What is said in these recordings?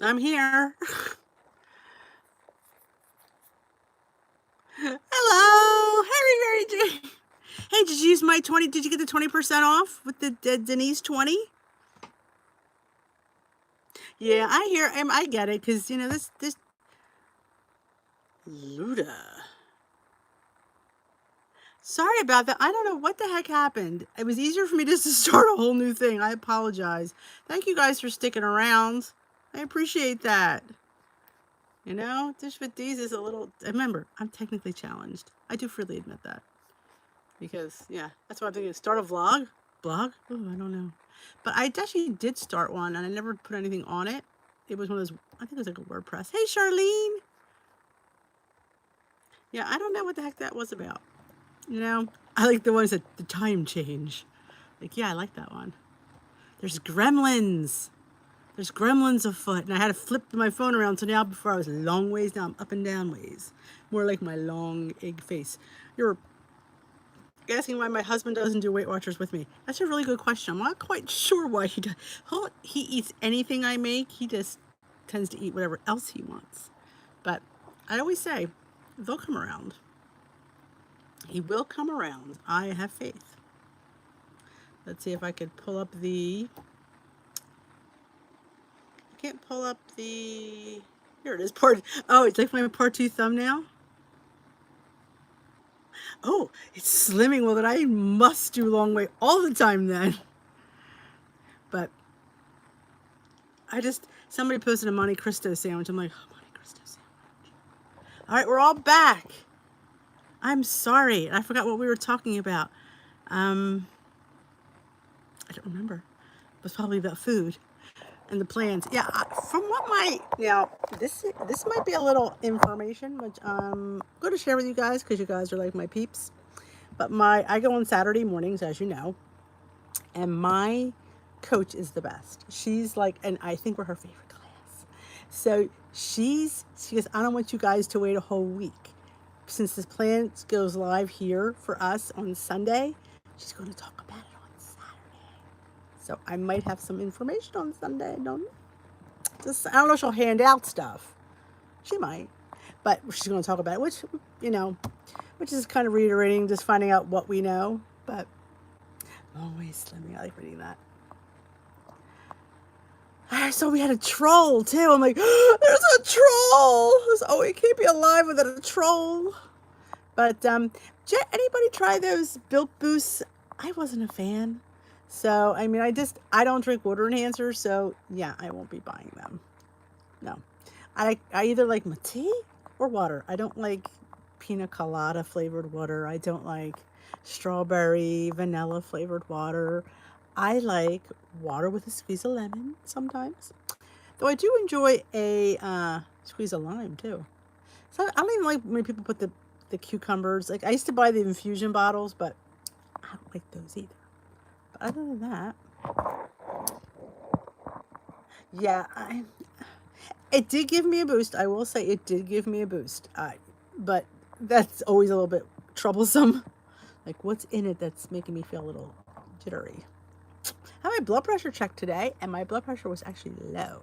I'm here. Hello, Harry, Mary Jane. Hey, did you use my 20? Did you get the 20% off with the Denise 20? Yeah, I hear him. I get it because this Luda. Sorry about that. I don't know what the heck happened. It was easier for me just to start a whole new thing. I apologize. Thank you guys for sticking around. I appreciate that. Dish with these is a little. Remember, I'm technically challenged. I do freely admit that. Because yeah, that's what I'm thinking. Start a blog. Oh, I don't know, but I actually did start one, and I never put anything on it. It was one of those. I think it was like a WordPress. Hey, Charlene. Yeah, I don't know what the heck that was about. I like the ones that the time change. Like, yeah, I like that one. There's gremlins. There's gremlins afoot, and I had to flip my phone around. So now, before I was long ways, now I'm up and down ways. More like my long egg face. You're asking why my husband doesn't do Weight Watchers with me. That's a really good question. I'm not quite sure why he does. He eats anything I make. He just tends to eat whatever else he wants. But I always say, they'll come around. He will come around. I have faith. Let's see if I could pull up the... I can't pull up the... Here it is. Oh, it's like my part 2 thumbnail. Oh, it's slimming. Well, then I must do long way all the time then. But somebody posted a Monte Cristo sandwich. I'm like, oh, Monte Cristo sandwich. All right, we're all back. I'm sorry. I forgot what we were talking about. I don't remember. It was probably about food and the plans. Yeah, from what now this might be a little information which I'm going to share with you guys because you guys are like my peeps. But I go on Saturday mornings, as you know, and my coach is the best. She's like, and I think we're her favorite class. So she goes, I don't want you guys to wait a whole week. Since this plan goes live here for us on Sunday, she's going to talk about it on Saturday. So I might have some information on Sunday. I don't know if she'll hand out stuff. She might. But she's going to talk about it, which is kind of reiterating, just finding out what we know. But always slimming. I like reading that. So we had a troll too. I'm like, there's a troll. Oh, it can't be alive without a troll. But anybody try those Built Boosts? I wasn't a fan. So I mean, I don't drink water enhancers. So yeah, I won't be buying them. No, I either like my tea or water. I don't like pina colada flavored water. I don't like strawberry vanilla flavored water. I like water with a squeeze of lemon sometimes. Though I do enjoy a squeeze of lime too. So I don't even like when people put the cucumbers. Like I used to buy the infusion bottles, but I don't like those either. But other than that, yeah, it did give me a boost. I will say it did give me a boost. But that's always a little bit troublesome. Like what's in it that's making me feel a little jittery. I had my blood pressure checked today, and my blood pressure was actually low.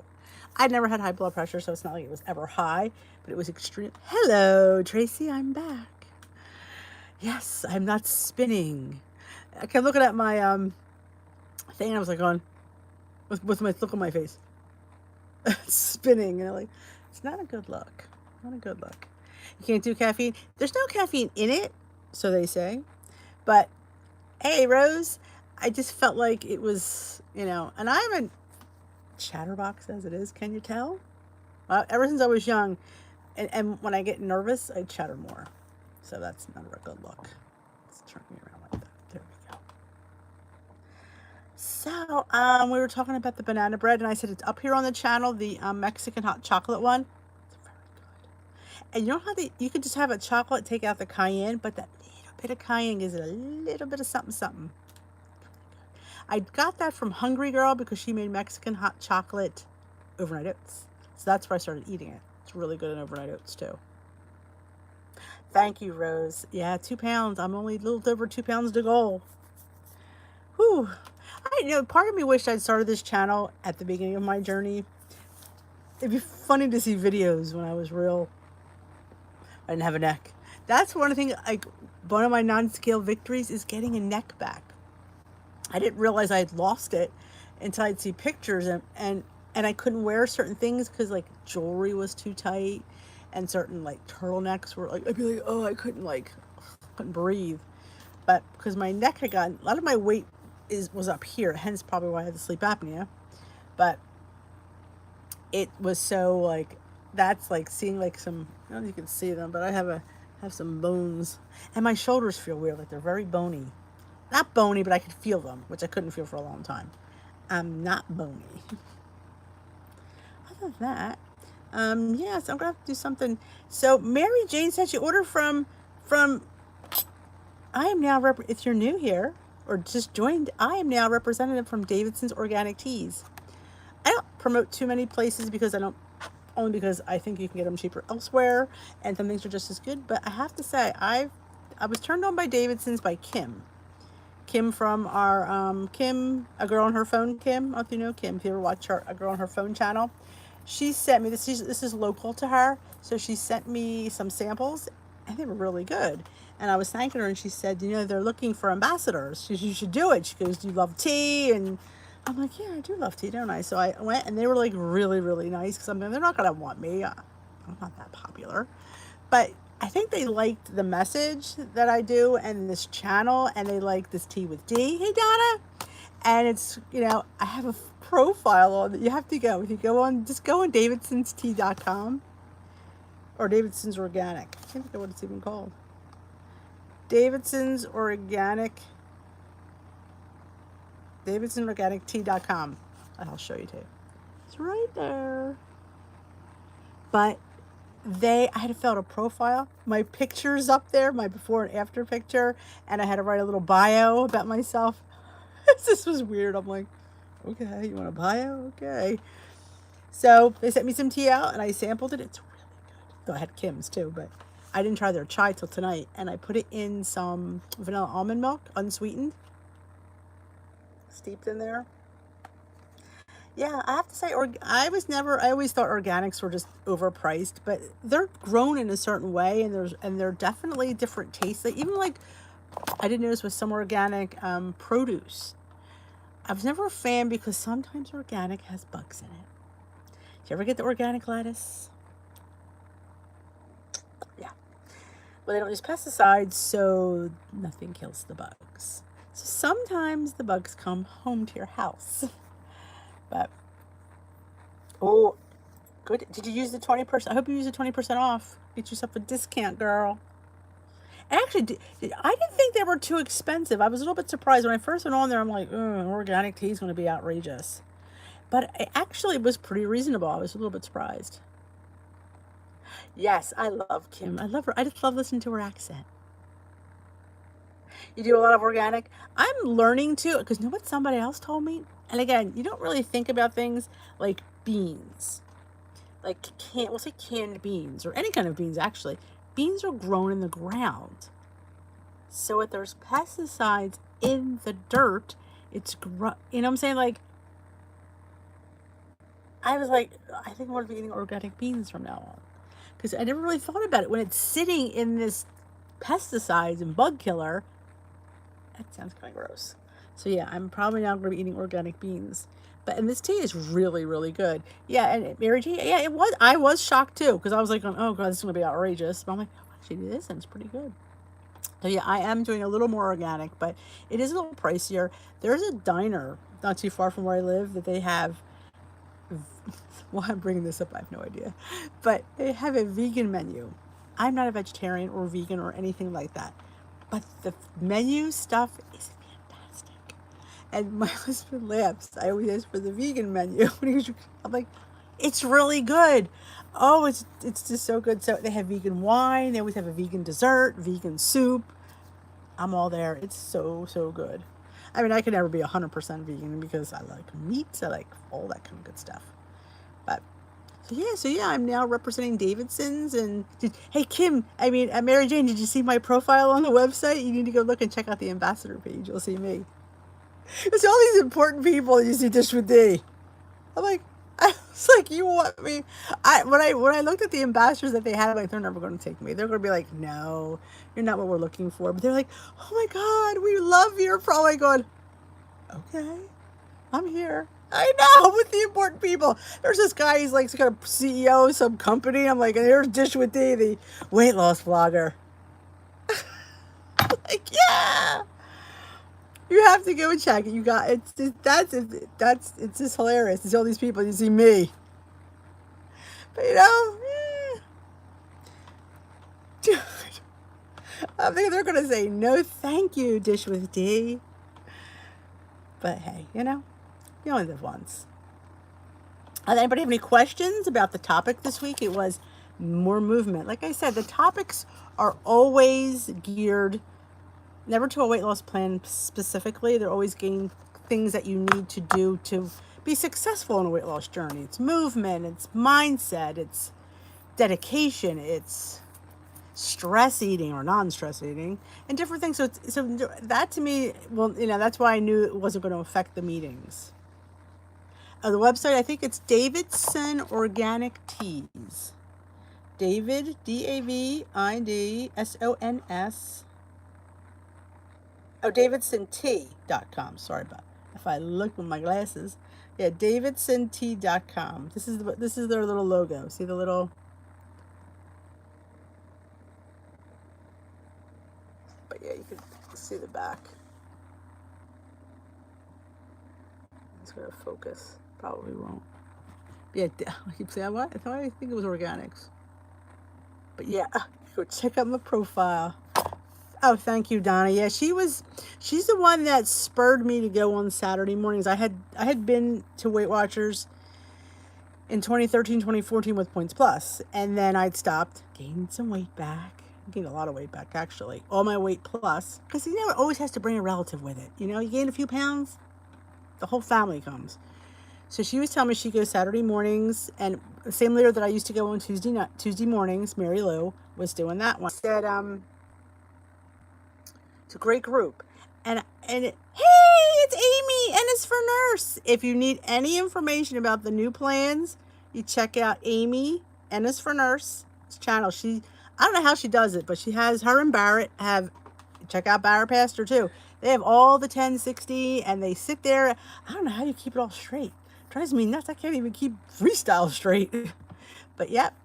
I'd never had high blood pressure, so it's not like it was ever high, but it was extreme. Hello, Tracy, I'm back. Yes, I'm not spinning. I kept looking at my thing, and I was like going, with my look on my face, spinning, and I'm like, it's not a good look. Not a good look. You can't do caffeine. There's no caffeine in it, so they say. But hey, Rose, I just felt like it was, and I'm a chatterbox as it is. Can you tell? Well, ever since I was young, and when I get nervous, I chatter more. So that's not a good look. Let's turn me around like that. There we go. So we were talking about the banana bread, and I said it's up here on the channel, the Mexican hot chocolate one. It's very good. And you know how you could just have a chocolate, take out the cayenne, but that little bit of cayenne gives it a little bit of something, something. I got that from Hungry Girl because she made Mexican hot chocolate overnight oats. So that's where I started eating it. It's really good in overnight oats too. Thank you, Rose. Yeah, 2 pounds. I'm only a little over 2 pounds to go. Whew. Part of me wished I'd started this channel at the beginning of my journey. it'd be funny to see videos when I was real. I didn't have a neck. That's one of the things, like, one of my non-scale victories is getting a neck back. I didn't realize I had lost it until I'd see pictures, and I couldn't wear certain things because, like, jewelry was too tight, and certain, like, turtlenecks were like, I'd be like, oh, I couldn't breathe. But because my neck had gotten, a lot of my weight was up here, hence probably why I had the sleep apnea. But it was so, like, that's like seeing, like, some, I don't know if you can see them, but I have some bones, and my shoulders feel weird, like they're very bony. Not bony, but I could feel them, which I couldn't feel for a long time. I'm not bony. Other than that, yes, I'm gonna have to do something. So Mary Jane said she ordered from. I am now if you're new here or just joined, I am now representative from Davidson's Organic Teas. I don't promote too many places because only because I think you can get them cheaper elsewhere, and some things are just as good. But I have to say, I was turned on by Davidson's by Kim. Kim from our Kim, a girl on her phone. Kim, I don't know if you know Kim. If you ever watch her, a girl on her phone channel, she sent me this. This is local to her, so she sent me some samples, and they were really good. And I was thanking her, and she said, they're looking for ambassadors. She said, you should do it. She goes, do you love tea? And I'm like, yeah, I do love tea, don't I? So I went, and they were like really, really nice because they're not gonna want me. I'm not that popular, but I think they liked the message that I do and this channel, and they like this tea with D. Hey, Donna. And it's, I have a profile on that you have to go. If you just go on davidsonstea.com or Davidson's Organic. I can't think of what it's even called. Davidson's Organic. DavidsonOrganicTea.com. I'll show you too. It's right there. But I had to fill out a profile. My picture's up there, my before and after picture, and I had to write a little bio about myself. This was weird. I'm like, okay, you want a bio? Okay. So they sent me some tea out, and I sampled it. It's really good. Though I had Kim's too, but I didn't try their chai till tonight, and I put it in some vanilla almond milk, unsweetened, steeped in there. Yeah, I have to say, I always thought organics were just overpriced, but they're grown in a certain way, and they're definitely different tastes. Like, even like, I did notice with some organic produce. I was never a fan because sometimes organic has bugs in it. Do you ever get the organic lettuce? Yeah. Well, they don't use pesticides, so nothing kills the bugs. So sometimes the bugs come home to your house. But, oh, good. Did you use the 20%? I hope you use the 20% off. Get yourself a discount, girl. And actually, I didn't think they were too expensive. I was a little bit surprised. When I first went on there, I'm like, organic tea is going to be outrageous. But it actually was pretty reasonable. I was a little bit surprised. Yes, I love Kim. I love her. I just love listening to her accent. You do a lot of organic. I'm learning to, because you know what somebody else told me? And again, you don't really think about things like beans. Like, we'll say canned beans, or any kind of beans, actually. Beans are grown in the ground. So if there's pesticides in the dirt, it's, you know what I'm saying? Like, I was like, I think I'm going to be eating organic beans from now on. Because I never really thought about it. When it's sitting in this pesticides and bug killer, that sounds kind of gross. So yeah, I'm probably not going to be eating organic beans. And this tea is really, really good. Yeah, and Mary Jane, yeah, it was. I was shocked too, because I was like, oh god, this is going to be outrageous. But I'm like, oh, actually, this sounds pretty good. So yeah, I am doing a little more organic, but it is a little pricier. There's a diner not too far from where I live that they have. Why I'm bringing this up, I have no idea. But they have a vegan menu. I'm not a vegetarian or vegan or anything like that. But the menu stuff is fantastic. And my husband laughs. I always ask for the vegan menu. I'm like, it's really good. Oh, it's just so good. So they have vegan wine. They always have a vegan dessert, vegan soup. I'm all there. It's so, so good. I mean, I could never be 100% vegan because I like meats. I like all that kind of good stuff. But so yeah, I'm now representing Davidson's. And hey, Kim, Mary Jane, did you see my profile on the website? You need to go look and check out the ambassador page. You'll see me. It's all these important people you see Dish with D. I'm like, It's like, you want me? When I looked at the ambassadors that they had, I'm like, they're never going to take me. They're going to be like, no, you're not what we're looking for. But they're like, oh my God, we love your probably going, okay, I'm here. I know, with the important people. There's this guy, he's like kind of CEO of some company. I'm like, and here's Dish with D, the weight loss vlogger. Like, yeah. You have to go and check it. You got it's just hilarious. It's all these people. You see me, but dude, I think they're gonna say no, thank you, Dish with D. But hey, you only live once. Does anybody have any questions about the topic this week? It was more movement. Like I said, the topics are always geared never to a weight loss plan specifically. They're always getting things that you need to do to be successful in a weight loss journey. It's movement, it's mindset, it's dedication, it's stress eating or non-stress eating, and different things. So that to me, well, that's why I knew it wasn't going to affect the meetings. The website, I think it's Davidson Organic Teas. David, DAVIDSONS. Oh, davidsont.com. Sorry about if I look with my glasses. Yeah, davidsont.com. This is their little logo. See the little. But yeah, you can see the back. It's gonna focus. Probably won't. Yeah, I keep saying what? I thought I think it was organics. But yeah, go check out my profile. Oh, thank you, Donna. Yeah, she's the one that spurred me to go on Saturday mornings. I had been to Weight Watchers in 2013, 2014 with Points Plus, and then I'd stopped, gained some weight back. Gained a lot of weight back, actually. All my weight plus. Because, it always has to bring a relative with it. You gain a few pounds, the whole family comes. So she was telling me she goes Saturday mornings, and the same leader that I used to go on Tuesday mornings, Mary Lou, was doing that one. She said, it's a great group. Hey, it's Amy, and it's for Nurse. If you need any information about the new plans, you check out Amy, and it's for Nurse channel. I don't know how she does it, but she has, her and Barrett check out Barrett Pastor too. They have all the 1060, and they sit there. I don't know how you keep it all straight. It drives me nuts. I can't even keep freestyle straight. But yep.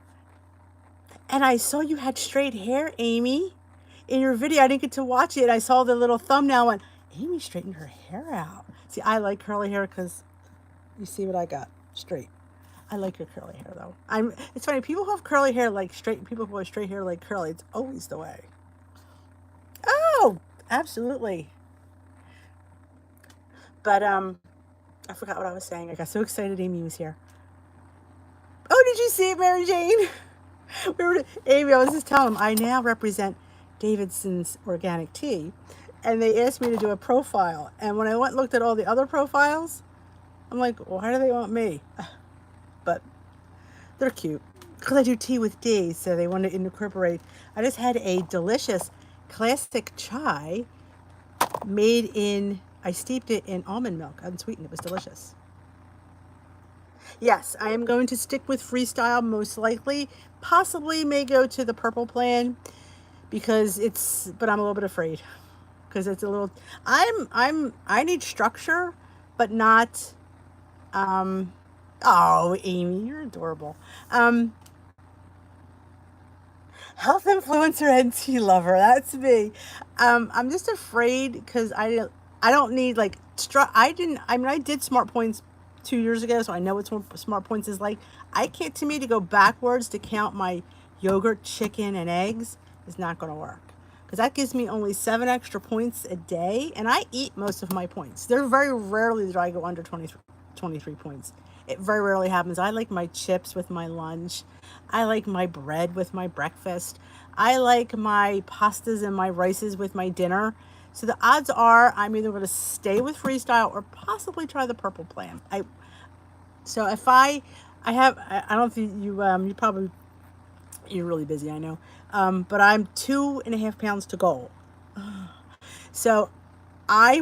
And I saw you had straight hair, Amy. In your video, I didn't get to watch it. I saw the little thumbnail and Amy straightened her hair out. See, I like curly hair because you see what I got, straight. I like your curly hair though. It's funny, people who have curly hair like straight, people who have straight hair like curly. It's always the way. Oh, absolutely. But I forgot what I was saying. I got so excited Amy was here. Oh, did you see it, Mary Jane? Amy, I was just telling them I now represent Davidson's Organic Tea, and they asked me to do a profile. And when I went and looked at all the other profiles, I'm like, why do they want me? But they're cute because I do tea with D, so they wanted to incorporate. I just had a delicious classic chai I steeped it in almond milk, unsweetened. It was delicious. Yes, I am going to stick with freestyle most likely. Possibly may go to the purple plan because but I'm a little bit afraid because it's a little, I need structure, but not, oh, Amy, you're adorable. Health influencer and tea lover, that's me. I'm just afraid because I don't need I did Smart Points 2 years ago, so I know what Smart Points is like. To me, to go backwards to count my yogurt, chicken, and eggs is not going to work. Because that gives me only 7 extra points a day, and I eat most of my points. They're very rarely that I go under 23 points. It very rarely happens. I like my chips with my lunch. I like my bread with my breakfast. I like my pastas and my rices with my dinner. So the odds are I'm either going to stay with freestyle or possibly try the purple plan. So if I don't think you probably, you're really busy, I know. But I'm 2.5 pounds to goal. So I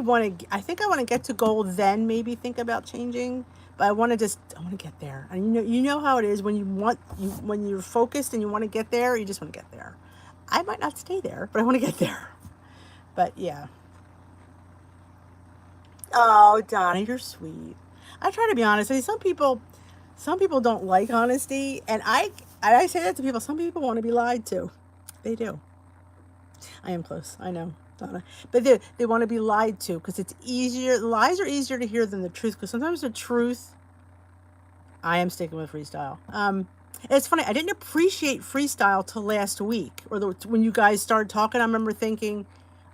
think I want to get to goal, then maybe think about changing. but I want to get there. And you know how it is when when you're focused and you want to get there, you just want to get there. I might not stay there, but I want to get there. But yeah. Oh, Donna, you're sweet. I try to be honest. I mean, some people don't like honesty, and I say that to people. Some people want to be lied to. They do. I am close. I know, Donna. But they want to be lied to because it's easier. Lies are easier to hear than the truth, because sometimes the truth. I am sticking with freestyle. It's funny. I didn't appreciate freestyle till last week, or when you guys started talking. I remember thinking,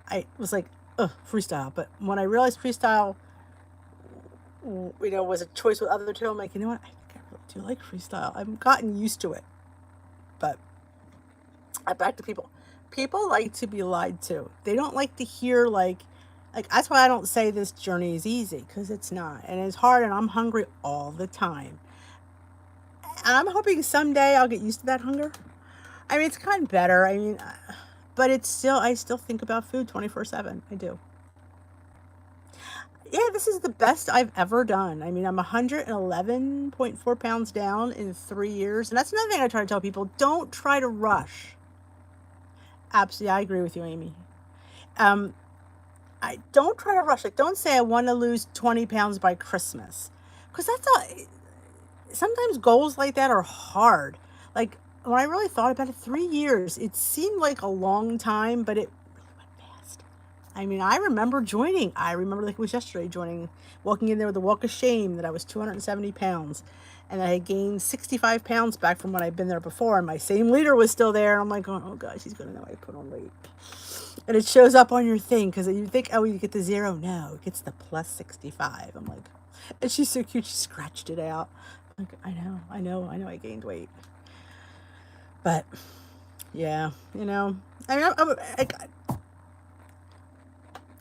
I was like, ugh, freestyle. But when I realized freestyle, was a choice with other two, I'm like, you know what? I think I really do like freestyle. I've gotten used to it. But back to people. People like to be lied to. They don't like to hear like that's why I don't say this journey is easy, because it's not, and it's hard, and I'm hungry all the time. And I'm hoping someday I'll get used to that hunger. I mean, it's gotten better. I mean, but I still think about food 24/7. I do. Yeah, this is the best I've ever done. I mean, I'm 111.4 pounds down in 3 years. And that's another thing I try to tell people. Don't try to rush. Absolutely. I agree with you, Amy. I don't try to rush. Like, don't say I want to lose 20 pounds by Christmas. Because sometimes goals like that are hard. Like, when I really thought about it, 3 years, it seemed like a long time, but it really went fast. I mean, I remember like it was yesterday, walking in there with a walk of shame that I was 270 pounds. And I had gained 65 pounds back from when I'd been there before. And my same leader was still there. And I'm like, going, oh gosh, he's going to know I put on weight. And it shows up on your thing, because you think, oh, you get the 0. No, it gets the plus 65. I'm like, and she's so cute. She scratched it out. I'm like, I know I gained weight. But yeah, I mean,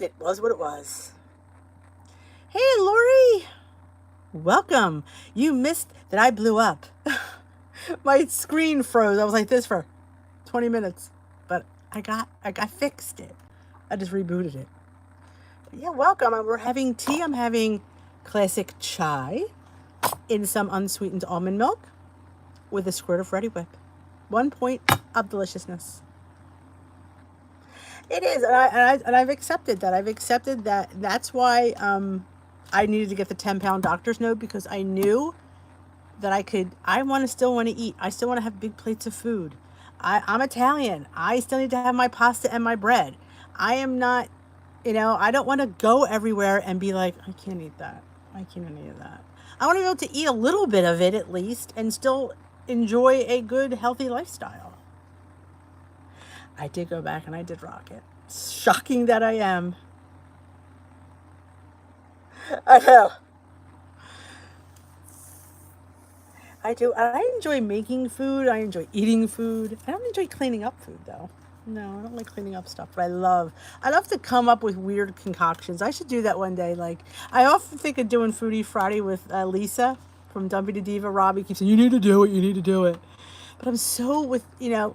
it was what it was. Hey, Lori, welcome. You missed that I blew up. My screen froze. I was like this for 20 minutes, but I fixed it. I just rebooted it. But yeah, welcome. We're having tea. I'm having classic chai in some unsweetened almond milk with a squirt of Ready Whip. 1 point of deliciousness. It is, and I've accepted that. I've accepted that. That's why I needed to get the 10-pound doctor's note, because I knew that I still want to eat. I still want to have big plates of food. I'm Italian. I still need to have my pasta and my bread. I am not, I don't want to go everywhere and be like, I can't eat that. I can't eat any of that. I want to be able to eat a little bit of it at least and still enjoy a good, healthy lifestyle. I did go back and I did rock it. Shocking that I am. I know. I do. I enjoy making food. I enjoy eating food. I don't enjoy cleaning up food, though. No, I don't like cleaning up stuff, but I love to come up with weird concoctions. I should do that one day. Like, I often think of doing Foodie Friday with Lisa from Dumpy to Diva. Robbie keeps saying, you need to do it. But I'm so with,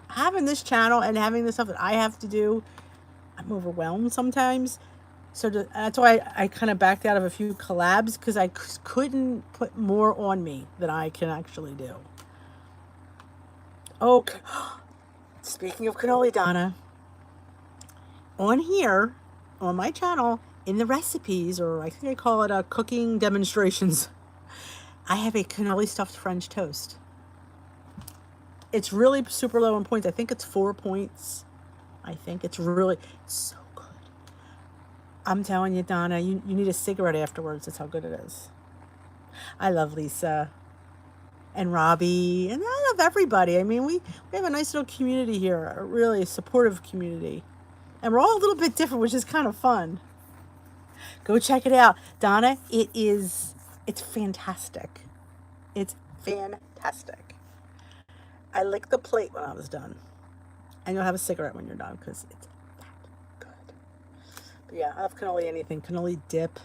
having this channel and having the stuff that I have to do, I'm overwhelmed sometimes. So that's why I kind of backed out of a few collabs, because I couldn't put more on me than I can actually do. Okay. Speaking of cannoli, Donna, on here, on my channel, in the recipes, or I think I call it cooking demonstrations, I have a cannoli stuffed French toast. It's really super low in points. I think it's 4 points. I think it's so good. I'm telling you, Donna, you need a cigarette afterwards. That's how good it is. I love Lisa and Robbie, and I love everybody. I mean, we have a nice little community here, a really supportive community. And we're all a little bit different, which is kind of fun. Go check it out. Donna, it's fantastic. It's fantastic. I licked the plate when I was done. And you'll have a cigarette when you're done, because it's that good. But yeah, I love cannoli anything. Cannoli dip.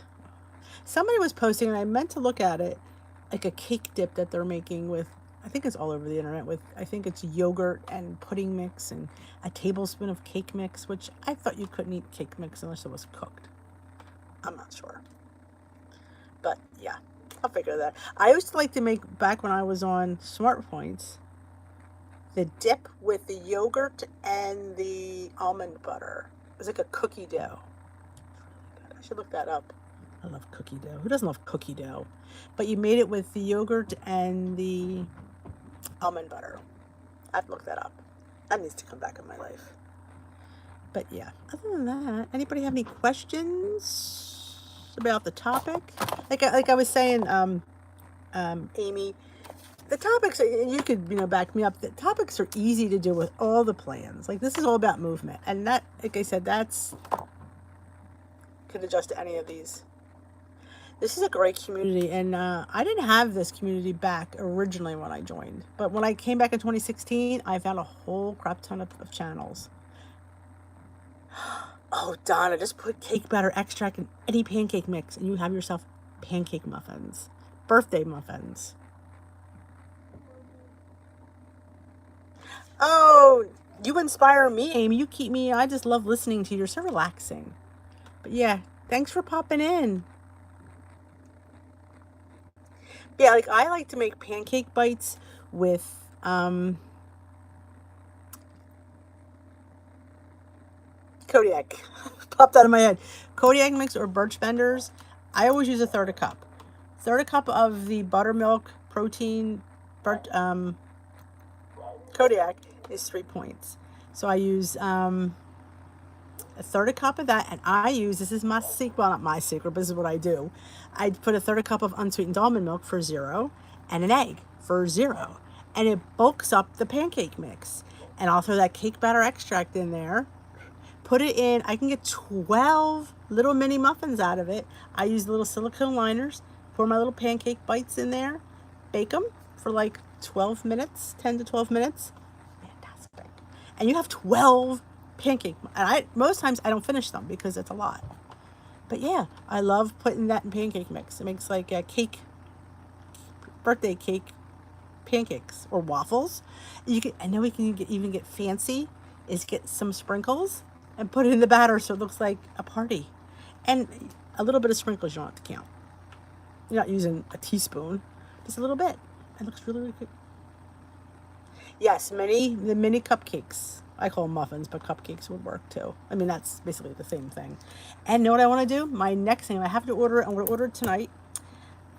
Somebody was posting, and I meant to look at it, like a cake dip that they're making with, I think it's all over the internet, with, I think it's yogurt and pudding mix and a tablespoon of cake mix, which I thought you couldn't eat cake mix unless it was cooked. I'm not sure. But yeah, I'll figure that. I used to like to make, back when I was on Smart Points, the dip with the yogurt and the almond butter. It was like a cookie dough. I should look that up. I love cookie dough. Who doesn't love cookie dough? But you made it with the yogurt and the almond butter. I have to look that up. That needs to come back in my life. But yeah, other than that, anybody have any questions about the topic? Like I was saying, Amy, the topics, you could, back me up. The topics are easy to do with all the plans. Like, this is all about movement. And that, like I said, could adjust to any of these. This is a great community, and I didn't have this community back originally when I joined. But when I came back in 2016, I found a whole crap ton of channels. Oh, Donna, just put cake batter extract in any pancake mix, and you have yourself pancake muffins. Birthday muffins. Oh, you inspire me, Amy. You keep me, I just love listening to you. You're so relaxing. But yeah, thanks for popping in. Yeah, like I like to make pancake bites with Kodiak. Popped out of my head. Kodiak mix or birch benders. I always use a third a cup. Third a cup of the buttermilk protein Kodiak is 3 points. So I use a third a cup of that, and I use, this is my secret, well, not my secret, but this is what I do. I put a third a cup of unsweetened almond milk for 0 and an egg for 0. And it bulks up the pancake mix. And I'll throw that cake batter extract in there. Put it in, I can get 12 little mini muffins out of it. I use little silicone liners, pour my little pancake bites in there, bake them for like 12 minutes, 10 to 12 minutes. Fantastic. And you have 12 pancake, and most times I don't finish them because it's a lot. But yeah, I love putting that in pancake mix. It makes like a cake, birthday cake pancakes or waffles. I know we can even get fancy, is get some sprinkles and put it in the batter so it looks like a party. And a little bit of sprinkles, you don't have to count. You're not using a teaspoon, just a little bit. It looks really, really good. Yes, the mini cupcakes. I call them muffins, but cupcakes would work too. I mean, that's basically the same thing. And know what I want to do? My next thing, I have to order it, I'm going to order it tonight,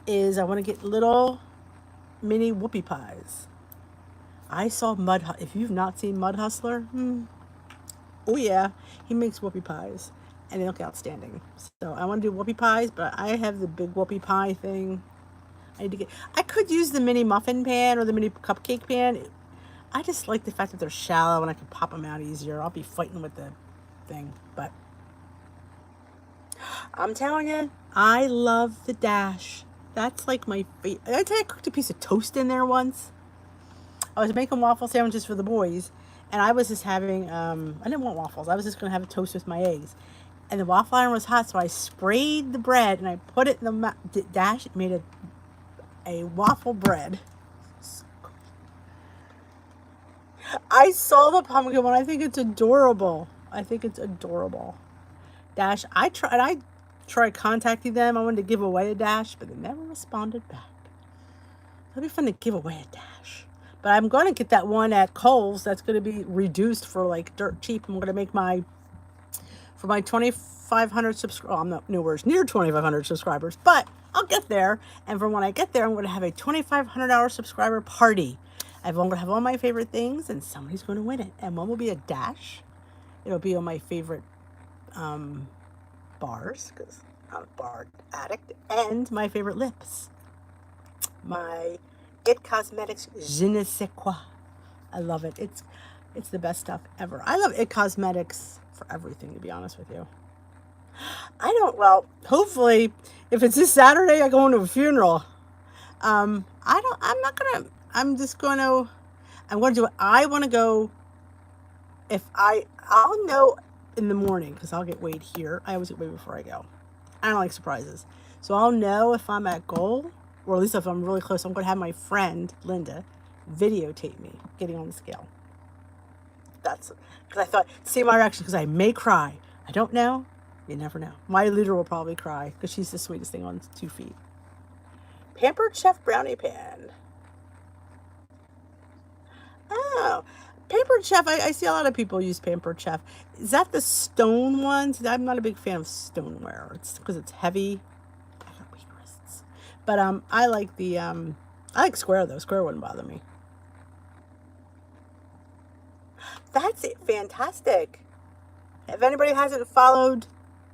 is I want to get little mini whoopie pies. I saw if you've not seen Mud Hustler, oh yeah, he makes whoopie pies, and they look outstanding. So I want to do whoopie pies, but I have the big whoopie pie thing. I could use the mini muffin pan or the mini cupcake pan. I just like the fact that they're shallow and I can pop them out easier. I'll be fighting with the thing, but I'm telling you, I love the dash. That's like my favorite. I tell you, I cooked a piece of toast in there once. I was making waffle sandwiches for the boys, and I was just having, I didn't want waffles. I was just going to have a toast with my eggs. And the waffle iron was hot, so I sprayed the bread, and I put it in the dash. It made a waffle bread. I saw the pumpkin one. I think it's adorable. Dash, I tried contacting them. I wanted to give away a dash, but they never responded back. It'll be fun to give away a dash. But I'm going to get that one at Kohl's that's going to be reduced for like dirt cheap. I'm going to make for my 2,500 subscribers. I'm not nowhere near 2,500 subscribers, but I'll get there. And for when I get there, I'm going to have a $2,500 subscriber party. I'm going to have all my favorite things, and somebody's going to win it. And one will be a dash. It'll be on my favorite bars, because I'm a bar addict, and my favorite lips. My It Cosmetics Je ne sais quoi. I love it. It's the best stuff ever. I love It Cosmetics for everything, to be honest with you. Hopefully, if it's this Saturday, I go into a funeral. I'm going to do it. I want to go, I'll know in the morning, because I'll get weighed here. I always get weighed before I go. I don't like surprises. So I'll know if I'm at goal, or at least if I'm really close. I'm going to have my friend, Linda, videotape me getting on the scale. That's, because I thought, see my reaction, because I may cry. I don't know. You never know. My leader will probably cry, because she's the sweetest thing on 2 feet. Pampered Chef Brownie Pan. Oh, Pampered Chef. I see a lot of people use Pampered Chef. Is that the stone ones? I'm not a big fan of stoneware. It's because it's heavy. I got weak wrists. But I like the I like square though. Square wouldn't bother me. That's it. Fantastic. If anybody hasn't followed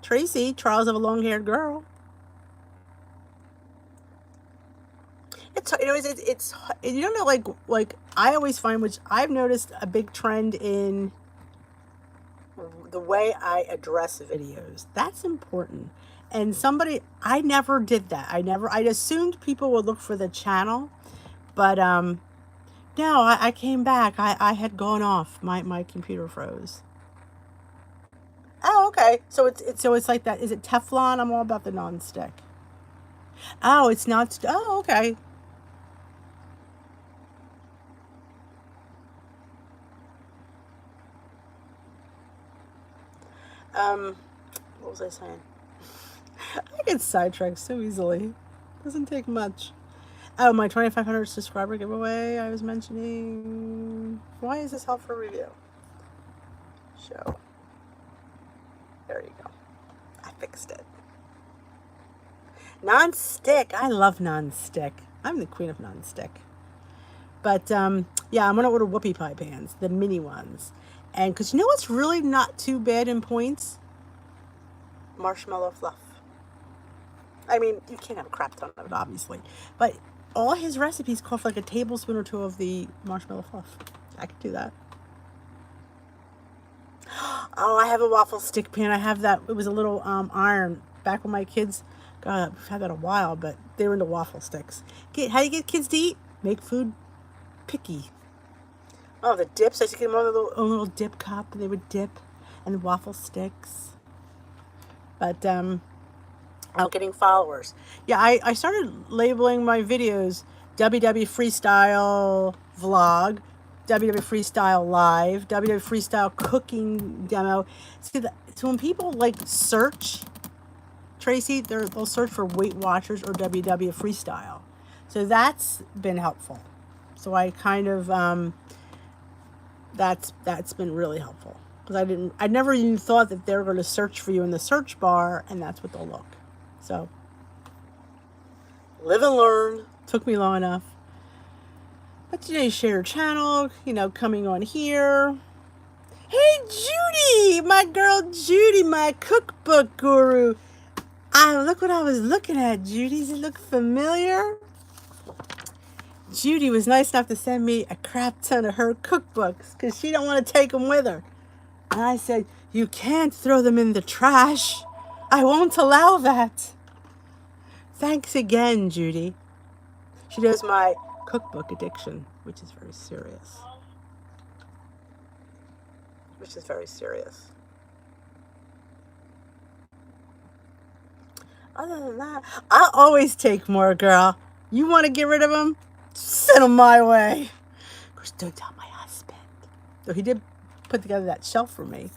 Tracy, Trials of a Long-Haired Girl, it's you don't know, like I always find, which I've noticed a big trend in the way I address videos. That's important. And I never did that. I assumed people would look for the channel, but no, I came back. I had gone off. My computer froze. Oh, okay. So it's like that. Is it Teflon? I'm all about the non-stick. Oh, it's not. Oh, okay. What was I saying? I get sidetracked so easily. Doesn't take much. Oh, my 2,500 subscriber giveaway I was mentioning. Why is this help for review? Show. There you go. I fixed it. Non-stick. I love non-stick. I'm the queen of non-stick. But yeah, I'm gonna order whoopie pie pans, the mini ones. And because you know what's really not too bad in points? Marshmallow fluff. I mean, you can't have a crap ton of it, obviously. But all his recipes call for like a tablespoon or two of the marshmallow fluff. I could do that. Oh, I have a waffle stick pan. I have that. It was a little iron back when my kids, God, we've had that a while, but they were into waffle sticks. How do you get kids to eat? Make food picky. Oh, the dips. I used to get them on their own little dip cup, and they would dip, and the waffle sticks. But I'm getting followers. Yeah, I started labeling my videos WW Freestyle Vlog, WW Freestyle Live, WW Freestyle Cooking Demo. So when people like search, Tracy, they'll search for Weight Watchers or WW Freestyle. So that's been helpful. So I kind of, that's been really helpful. Because I never even thought that they were going to search for you in the search bar, and that's what they'll look. So, live and learn. Took me long enough. But today, share your channel, coming on here. Hey, Judy! My girl Judy, my cookbook guru. Look what I was looking at, Judy. Does it look familiar? Judy was nice enough to send me a crap ton of her cookbooks because she don't want to take them with her. And I said, you can't throw them in the trash. I won't allow that. Thanks again, Judy. She knows my cookbook addiction, which is very serious. Other than that, I'll always take more, girl. You want to get rid of them? Send them my way. Of course, don't tell my husband. Though he did put together that shelf for me.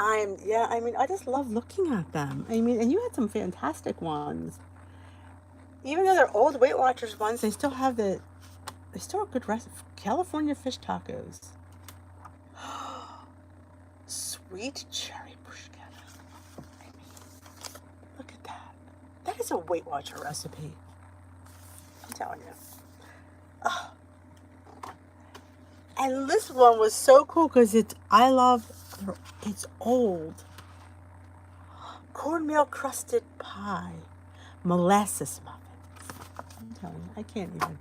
I just love looking at them. And you had some fantastic ones. Even though they're old Weight Watchers ones, they still have a good recipe. California fish tacos. Sweet cherry bruschetta. Look at that. That is a Weight Watcher recipe. I'm telling you. Oh. And this one was so cool because it's old. Cornmeal crusted pie. Molasses muffins. I'm telling you, I can't even.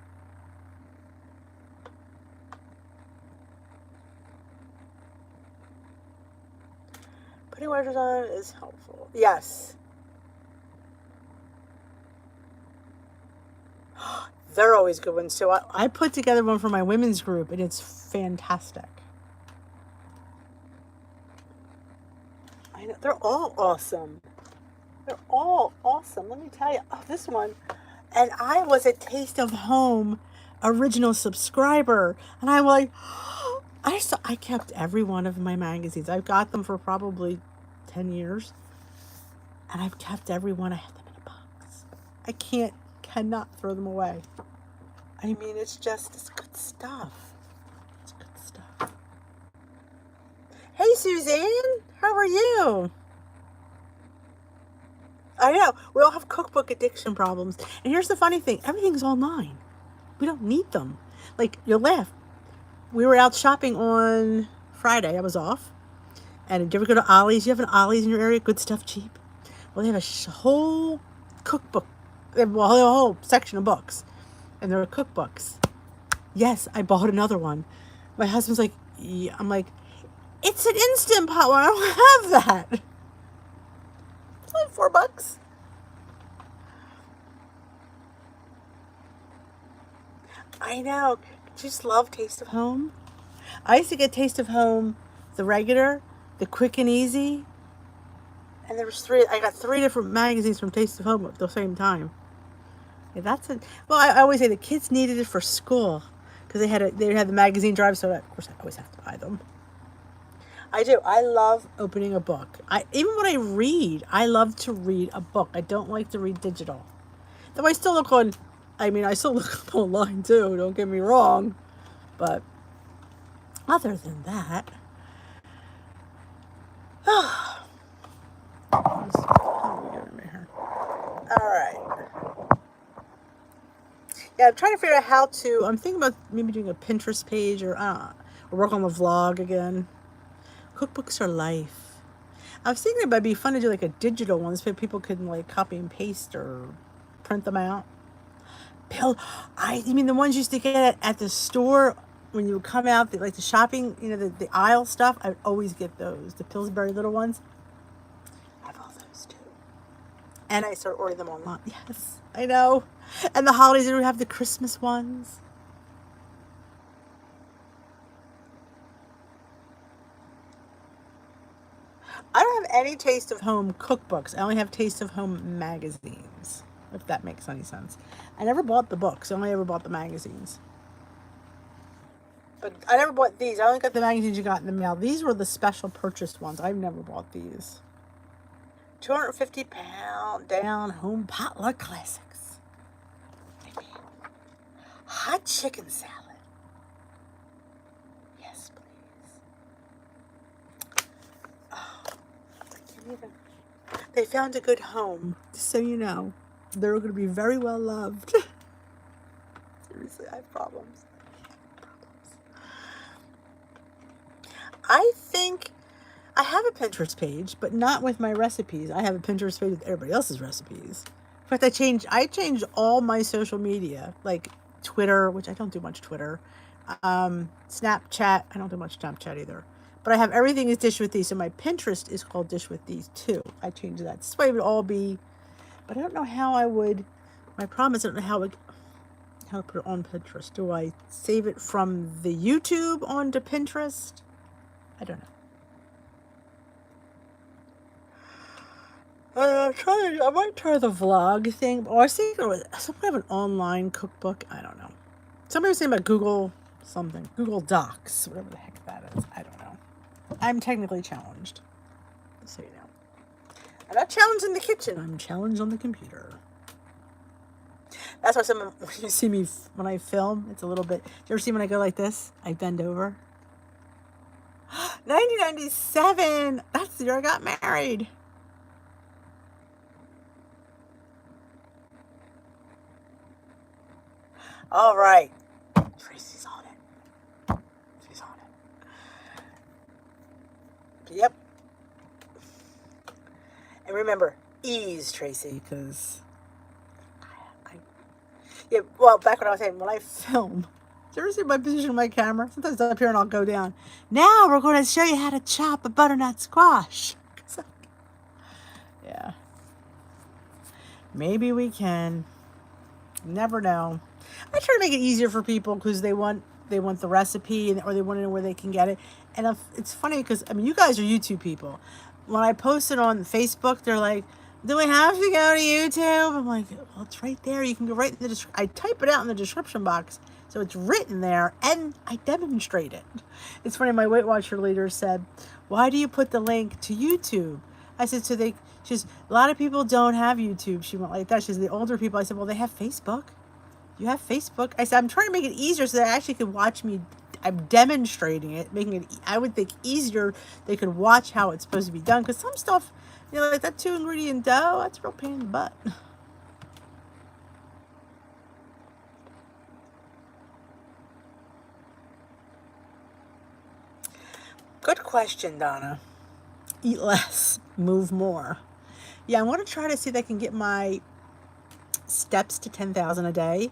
Putting waters on is helpful. Yes. They're always good ones. So I put together one for my women's group, and it's fantastic. I know. They're all awesome. They're all awesome. Let me tell you. Oh, this one. And I was a Taste of Home original subscriber. And I'm like, I kept every one of my magazines. I've got them for probably 10 years. And I've kept every one. I have them in a box. I can't cannot throw them away. I mean, it's good stuff. It's good stuff. Hey, Suzanne, how are you? I know, we all have cookbook addiction problems. And here's the funny thing, everything's online. We don't need them. Like, you'll laugh. We were out shopping on Friday. I was off. And did you ever go to Ollie's? You have an Ollie's in your area? Good stuff, cheap. Well, they have a whole cookbook. They have a whole section of books. And there are cookbooks. Yes, I bought another one. My husband's like, yeah. I'm like, it's an Instant Pot one. I don't have that. It's like $4. I know. Do you just love Taste of Home? I used to get Taste of Home, the regular, the quick and easy. And there was I got 3 different magazines from Taste of Home at the same time. Yeah, well, I always say the kids needed it for school because they had the magazine drive, so of course I always have to buy them. I do. I love opening a book. Even when I read, I love to read a book. I don't like to read digital. Though I still look I still look online too, don't get me wrong. But other than that, Alright. Yeah, I'm trying to figure out I'm thinking about maybe doing a Pinterest page or work on the vlog again. Cookbooks are life. I was thinking it might be fun to do like a digital one so people could like copy and paste or print them out. You mean the ones you used to get at the store when you would come out, like the shopping, the aisle stuff? I would always get those, the Pillsbury little ones. I have all those too. And I started ordering them online. Yes, I know. And the holidays, we have the Christmas ones. I don't have any Taste of Home cookbooks. I only have Taste of Home magazines, if that makes any sense. I never bought the books. I only ever bought the magazines. But I never bought these. I only got the magazines you got in the mail. These were the special purchased ones. I've never bought these. 250-pound down home potluck classics. Hot chicken salad. Yes, please. Oh, they found a good home, just so you know. They're going to be very well loved. Seriously, I have problems. I think I have a Pinterest page, but not with my recipes. I have a Pinterest page with everybody else's recipes. In fact, I changed all my social media, like Twitter, which I don't do much Twitter. Snapchat, I don't do much Snapchat either. But I have everything is Dish with These, so my Pinterest is called Dish with These too. I changed that. This way it would all be, but I don't know how I would. My problem is I don't know how to put it on Pinterest. Do I save it from the YouTube onto Pinterest? I don't know. I might try the vlog thing. Or I was thinking it was some kind of an online cookbook. I don't know. Somebody was saying about Google something. Google Docs. Whatever the heck that is. I don't know. I'm technically challenged. So you know. I'm not challenged in the kitchen. I'm challenged on the computer. That's why when you see me, when I film, it's a little bit. Do you ever see when I go like this? I bend over. 1997. That's the year I got married. All right. Tracy's on it. She's on it. Yep. And remember, ease, Tracy, because yeah, well, back when I was saying, when I film, do you ever see my position of my camera? Sometimes up here and I'll go down. Now we're going to show you how to chop a butternut squash. Yeah. Maybe we can. Never know. I try to make it easier for people because they want the recipe or they want to know where they can get it. And it's funny because, I mean, you guys are YouTube people. When I post it on Facebook, they're like, do we have to go to YouTube? I'm like, well, it's right there. You can go right in the description. I type it out in the description box. So it's written there and I demonstrate it. It's funny, my Weight Watcher leader said, why do you put the link to YouTube? I said, so they, she's, a lot of people don't have YouTube. She went like that. She's the older people. I said, well, they have Facebook. You have Facebook. I said, I'm trying to make it easier so they actually could watch me. I'm demonstrating it, making it, I would think, easier. They could watch how it's supposed to be done. Because some stuff, you know, like that 2-ingredient dough, that's a real pain in the butt. Good question, Donna. Eat less, move more. Yeah, I want to try to see if I can get my steps to 10,000 a day.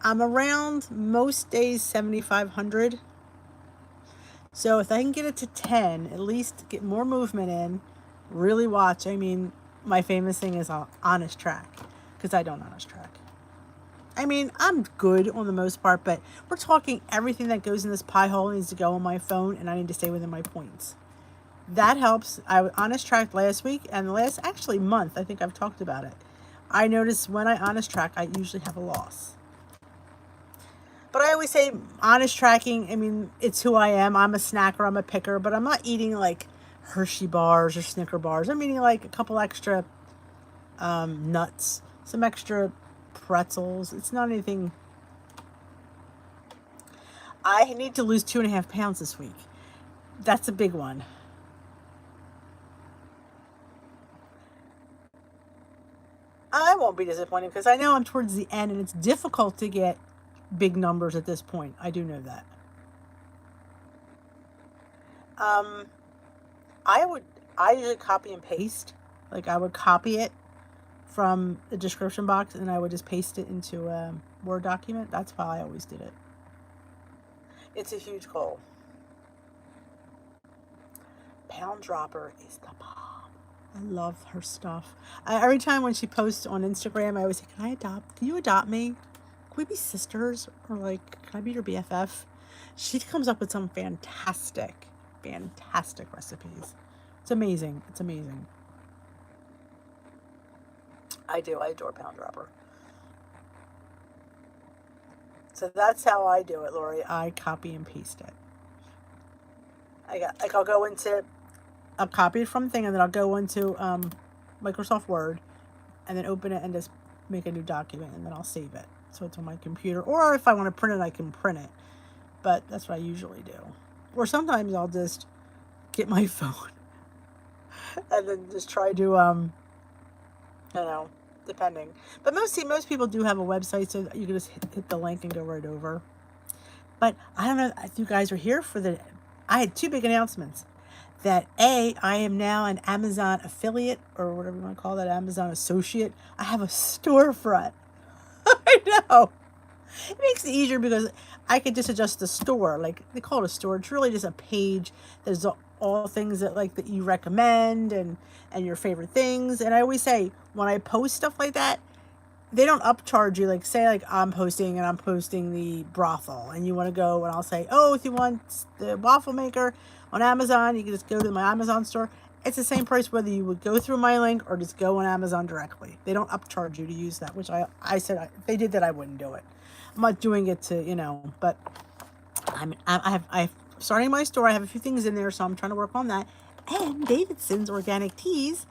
I'm around most days 7,500. So if I can get it to 10, at least get more movement in, really watch. I mean, my famous thing is honest track, because I don't honest track. I mean, I'm good on the most part, but we're talking everything that goes in this pie hole needs to go on my phone, and I need to stay within my points. That helps. I honest tracked last week, and the last actually month, I think I've talked about it. I notice when I honest track, I usually have a loss. But I always say honest tracking, I mean, it's who I am. I'm a snacker, I'm a picker, but I'm not eating like Hershey bars or Snicker bars. I'm eating like a couple extra nuts, some extra pretzels. It's not anything. I need to lose 2.5 pounds this week. That's a big one. I won't be disappointed because I know I'm towards the end and it's difficult to get big numbers at this point. I do know that. Um, I would, I usually copy and paste. Like I would copy it from the description box and I would just paste it into a Word document. That's how I always did it. It's a huge goal. Pound Dropper is the bomb. I love her stuff. Every time when she posts on Instagram, I always say, can you adopt me? Can we be sisters? Or like, can I be your BFF? She comes up with some fantastic, fantastic recipes. It's amazing. It's amazing. I do. I adore Pound Dropper. So that's how I do it, Lori. I copy and paste it. I'll go into, I'll copy it from thing, and then I'll go into Microsoft Word, and then open it and just make a new document, and then I'll save it. So it's on my computer. Or if I want to print it, I can print it. But that's what I usually do. Or sometimes I'll just get my phone and then just try to, I don't know, depending. But most people do have a website, so you can just hit the link and go right over. But I don't know if you guys are here for the, I had 2 big announcements. That I am now an Amazon affiliate, or whatever you want to call that, Amazon associate. I have a storefront. I know. It makes it easier because I could just adjust the store. Like they call it a store. It's really just a page. There's all things that like that you recommend and your favorite things. And I always say when I post stuff like that, they don't upcharge you. Like say like I'm posting the brothel, and you want to go, and I'll say, oh, if you want the waffle maker on Amazon, you can just go to my Amazon store. It's the same price whether you would go through my link or just go on Amazon directly. They don't upcharge you to use that, which I said if they did that, I wouldn't do it. I'm not doing it to, you know, but I'm starting my store. I have a few things in there, so I'm trying to work on that. And Davidson's Organic Teas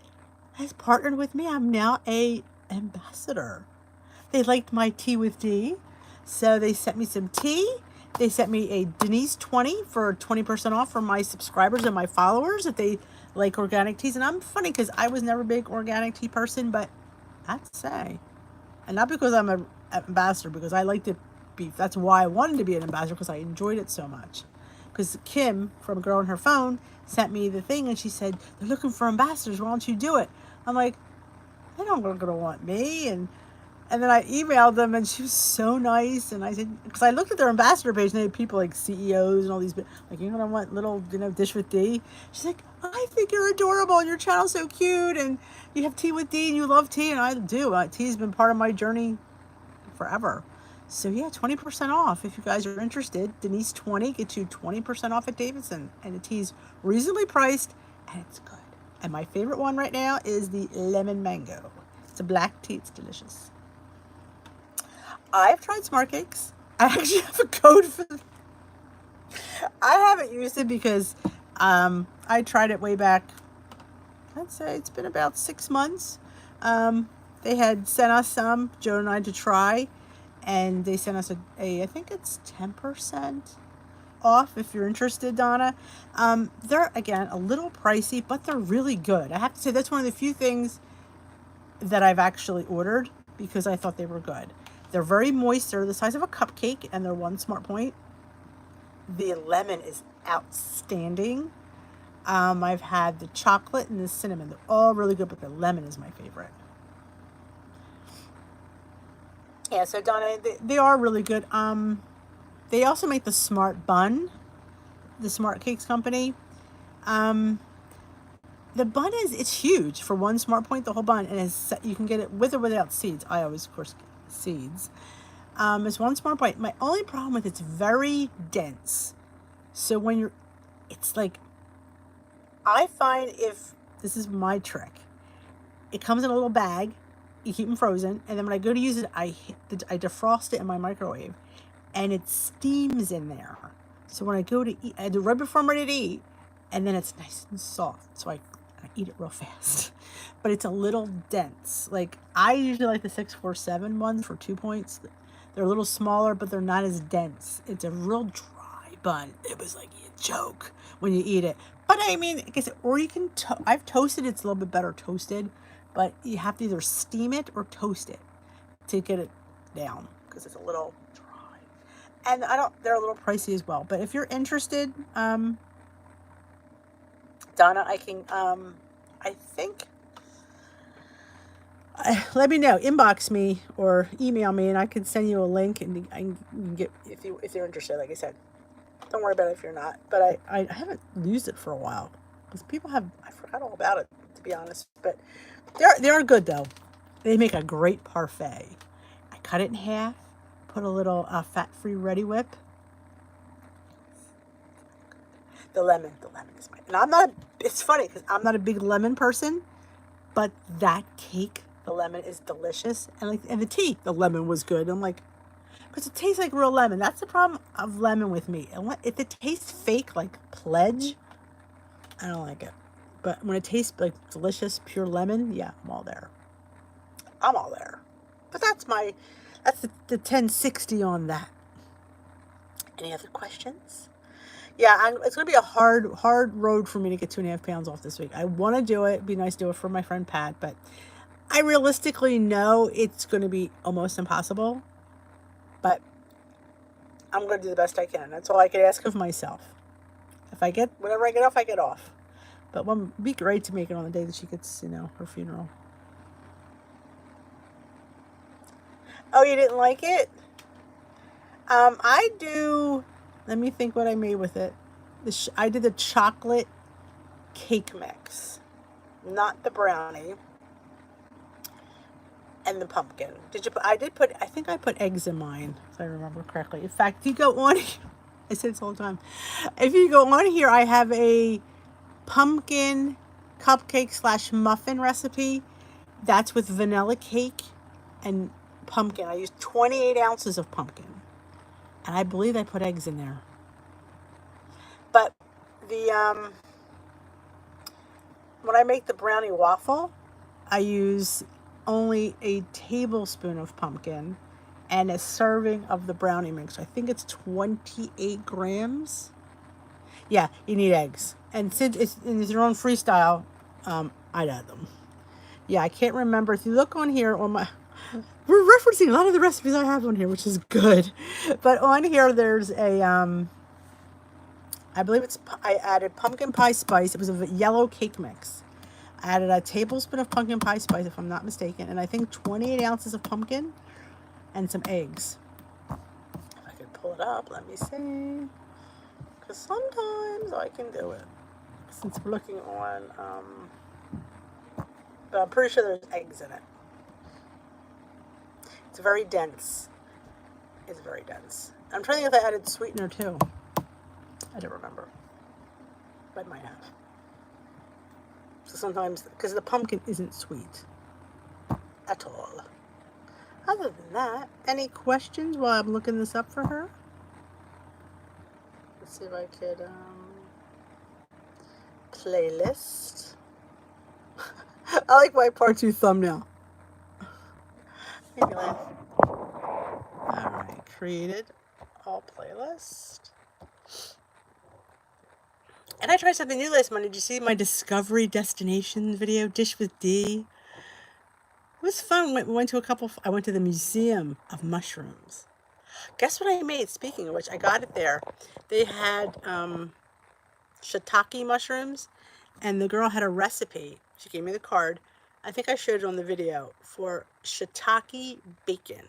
has partnered with me. I'm now a ambassador. They liked my tea with D, so they sent me some tea. They sent me a Denise 20 for 20% off for my subscribers and my followers if they like organic teas. And I'm funny because I was never a big organic tea person, but I have to say, and not because I'm an ambassador, because I like to be, that's why I wanted to be an ambassador, because I enjoyed it so much. Because Kim from Girl on Her Phone sent me the thing and she said, they're looking for ambassadors, why don't you do it? I'm like, they don't going to want me. And then I emailed them, and she was so nice. And I said, because I looked at their ambassador page, and they had people like CEOs and all these, like, you know, I want little, you know, dish with D. She's like, I think you're adorable, and your channel's so cute, and you have tea with D, and you love tea, and I do. Tea's been part of my journey forever. So yeah, 20% off if you guys are interested. Denise 20 gets you 20% off at Davidson, and the tea's reasonably priced, and it's good. And my favorite one right now is the lemon mango. It's a black tea. It's delicious. I've tried Smart Cakes. I actually have a code for them. I haven't used it because I tried it way back I'd say it's been about 6 months. They had sent us some, Joe and I, to try, and they sent us I think it's 10% off if you're interested, Donna. They're, again, a little pricey, but they're really good. I have to say that's one of the few things that I've actually ordered because I thought they were good. They're very moist. They're the size of a cupcake, and they're 1 smart point. The lemon is outstanding. I've had the chocolate and the cinnamon. They're all really good, but the lemon is my favorite. Yeah, so Donna, they are really good. They also make the Smart Bun, the Smart Cakes company. The bun it's huge for 1 smart point, the whole bun, and you can get it with or without seeds. I always, of course, get seeds. It's 1 smart point. My only problem with it's very dense. So when it's like, I find this is my trick. It comes in a little bag. You keep them frozen, and then when I go to use it, I defrost it in my microwave, and it steams in there. So when I go to eat, I do it right before I'm ready to eat, and then it's nice and soft. So I eat it real fast. But it's a little dense. Like, I usually like the 647 ones for 2 points. They're a little smaller, but they're not as dense. It's a real dry bun. It was like you choke when you eat it. But I mean, I guess, or you can, I've toasted it's a little bit better toasted, but you have to either steam it or toast it to get it down because it's a little dry. And they're a little pricey as well. But if you're interested, Donna, I can, I think, let me know, inbox me or email me, and I can send you a link, and I can get, if you're interested, like I said. Don't worry about it if you're not. But I haven't used it for a while because I forgot all about it, to be honest. But they are good though. They make a great parfait. I cut it in half, put a little fat-free Ready Whip. The lemon is mine. And it's funny because I'm not a big lemon person, but that cake, the lemon is delicious. And the tea, the lemon was good. I'm like, because it tastes like real lemon. That's the problem of lemon with me. If it tastes fake, like Pledge, I don't like it. But when it tastes like delicious, pure lemon, yeah, I'm all there. But that's the 1060 on that. Any other questions? Yeah, it's going to be a hard road for me to get 2.5 pounds off this week. I want to do it. It'd be nice to do it for my friend Pat, but I realistically know it's going to be almost impossible. But I'm going to do the best I can. That's all I can ask of myself. Whenever I get off, I get off. But it would be great to make it on the day that she gets, her funeral. Oh, you didn't like it? I do. Let me think what I made with it. I did the chocolate cake mix, not the brownie, and the pumpkin. I think I put eggs in mine, if I remember correctly. In fact, if you go on, I say this all the time. If you go on here, I have a pumpkin cupcake / muffin recipe. That's with vanilla cake and pumpkin. I used 28 ounces of pumpkin. And I believe I put eggs in there. But when I make the brownie waffle, I use only a tablespoon of pumpkin and a serving of the brownie mix. I think it's 28 grams. Yeah, you need eggs. And since it's your own freestyle, I'd add them. Yeah, I can't remember. If you look on here on my... We're referencing a lot of the recipes I have on here, which is good. But on here, there's a, I believe I added pumpkin pie spice. It was a yellow cake mix. I added a tablespoon of pumpkin pie spice, if I'm not mistaken. And I think 28 ounces of pumpkin and some eggs. If I could pull it up, let me see. Because sometimes I can do it. Since we're looking on, but I'm pretty sure there's eggs in it. It's very dense. It's very dense. I'm trying to think if I added sweetener too. I don't remember. But I might have. So sometimes, because the pumpkin isn't sweet at all. Other than that, any questions while I'm looking this up for her? Let's see if I could, playlist. I like my part 2 thumbnail. Make me laugh. Alright, created all playlist. And I tried something new last month. Did you see my Discovery Destination video, Dish with D? It was fun. Went to I went to the Museum of Mushrooms. Guess what I made? Speaking of which, I got it there. They had shiitake mushrooms, and the girl had a recipe. She gave me the card. I think I showed it on the video for shiitake bacon.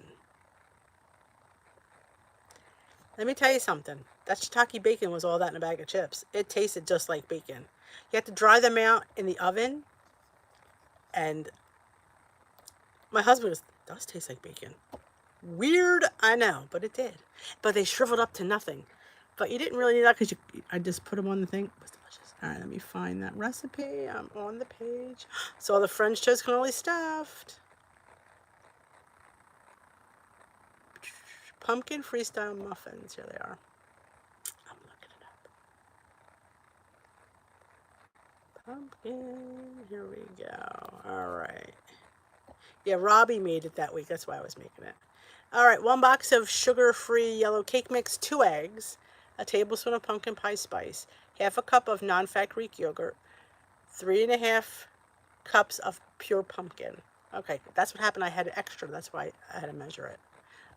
Let me tell you something. That shiitake bacon was all that in a bag of chips. It tasted just like bacon. You have to dry them out in the oven, and my husband goes, "Does taste like bacon." Weird, I know, but it did. But they shriveled up to nothing. But you didn't really need that because I just put them on the thing. It was delicious. All right, let me find that recipe. I'm on the page. So all the French toast cannoli stuffed. Pumpkin freestyle muffins. Here they are. I'm looking it up. Pumpkin. Here we go. All right. Yeah, Robbie made it that week. That's why I was making it. All right, 1 box of sugar-free yellow cake mix, 2 eggs, a tablespoon of pumpkin pie spice, half a cup of non-fat Greek yogurt, 3.5 cups of pure pumpkin. Okay, that's what happened. I had extra. That's why I had to measure it.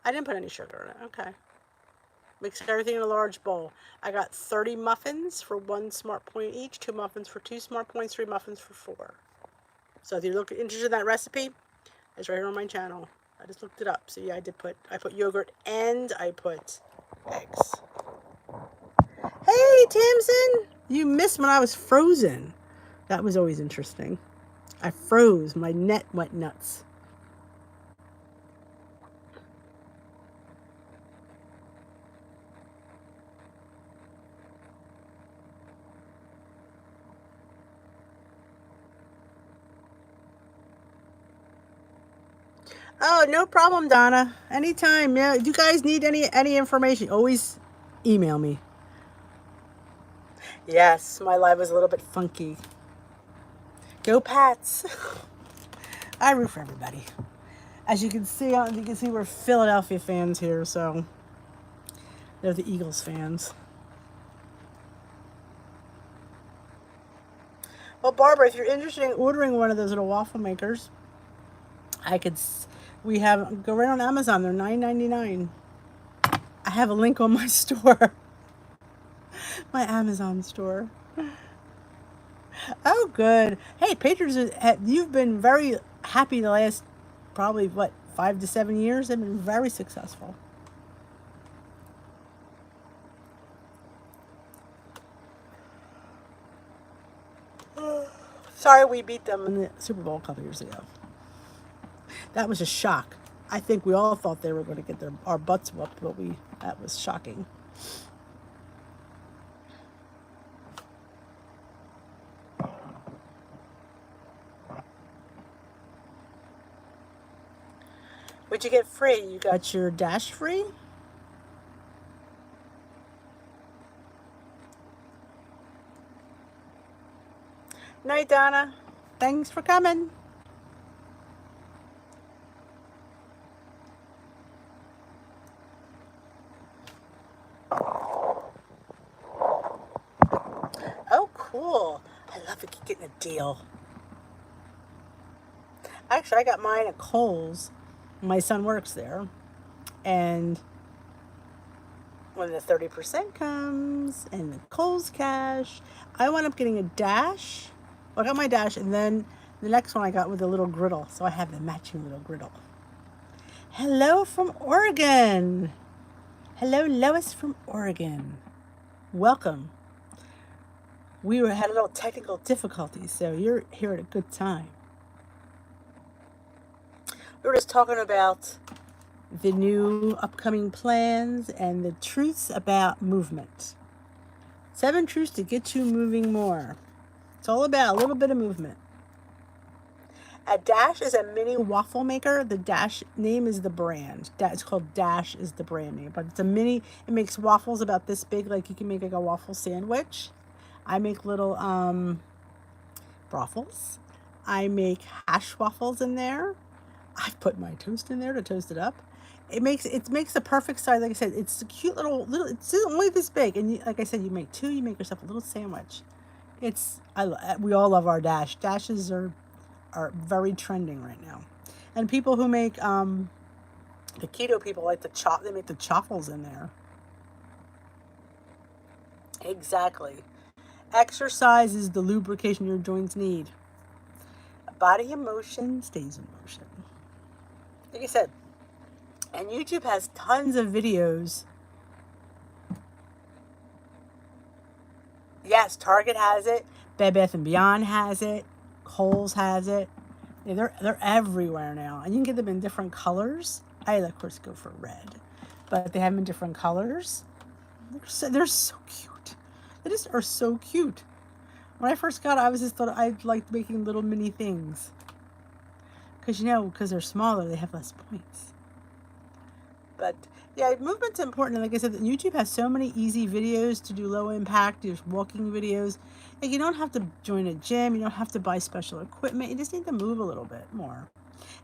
I didn't put any sugar in it. Okay. Mix everything in a large bowl. I got 30 muffins for 1 smart point each, 2 muffins for 2 smart points, 3 muffins for 4. So if you're interested in that recipe, it's right here on my channel. I just looked it up. So yeah, I put yogurt and I put eggs. Hey, Tamsin! You missed when I was frozen. That was always interesting. I froze. My net went nuts. Oh, no problem, Donna. Anytime. Yeah, if you guys need any information, always email me. Yes, my live was a little bit funky. Go Pats! I root for everybody. As you can see, we're Philadelphia fans here, so they're the Eagles fans. Well, Barbara, if you're interested in ordering one of those little waffle makers, go right on Amazon. They're $9.99. I have a link on my store, my Amazon store. Oh, good. Hey, patrons, you've been very happy the last probably 5 to 7 years. They've been very successful. Sorry we beat them in the Super Bowl a couple years ago. That was a shock. I think we all thought they were going to get our butts whooped, but that was shocking. What'd you get free? You got your Dash free? Night, Donna. Thanks for coming. Oh, cool. I love getting a deal. Actually, I got mine at Kohl's. My son works there. And when the 30% comes and the Kohl's cash, I wound up getting a Dash. Well, I got my Dash, and then the next one I got with a little griddle. So I have the matching little griddle. Hello from Oregon. Hello, Lois from Oregon. Welcome. We had a little technical difficulties, so you're here at a good time. We were just talking about the new upcoming plans and the truths about movement. 7 truths to get you moving more. It's all about a little bit of movement. A Dash is a mini waffle maker. The Dash name is the brand. It's called Dash is the brand name. But it's a mini. It makes waffles about this big. Like you can make like a waffle sandwich. I make little brothels. I make hash waffles in there. I've put my toast in there to toast it up. It makes the perfect size. Like I said, it's a cute little. It's only this big, and you, like I said, you make two. You make yourself a little sandwich. We all love our dash. Dashes are very trending right now, and people who make the keto people like the chop. They make the chaffles in there. Exactly. Exercise is the lubrication your joints need. Body in motion stays in motion. Like I said, and YouTube has tons of videos. Yes, Target has it. Bed Bath and Beyond has it. Kohl's has it. Yeah, they're everywhere now, and you can get them in different colors. I of course go for red, but they have them in different colors. They're so cute. They just are so cute. When I first got it, I was just thought I liked making little mini things, because they're smaller, they have less points. But yeah, movement's important. And like I said, YouTube has so many easy videos to do low impact. There's walking videos. Like, you don't have to join a gym. You don't have to buy special equipment. You just need to move a little bit more.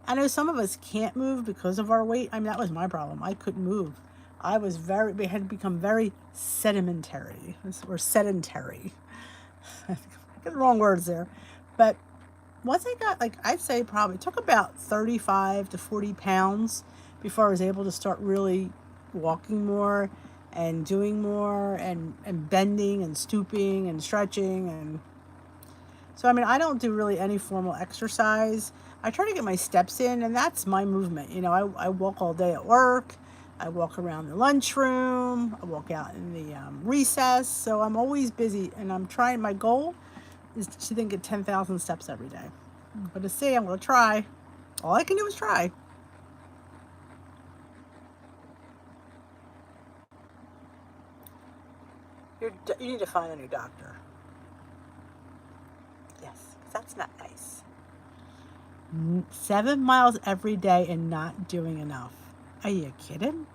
I know some of us can't move because of our weight. I mean, that was my problem. I couldn't move. We had become very sedimentary. Or sedentary. I get the wrong words there. But once I got, like, I'd say probably took about 35 to 40 pounds before I was able to start really walking more and doing more and bending and stooping and stretching. And so, I mean, I don't do really any formal exercise. I try to get my steps in, and that's my movement. I walk all day at work. I walk around the lunchroom. I walk out in the recess. So I'm always busy, and my goal is to think of 10,000 steps every day. But to see, I'm going to try. All I can do is try. You need to find a new doctor. Yes, because that's not nice. 7 miles every day and not doing enough. Are you kidding?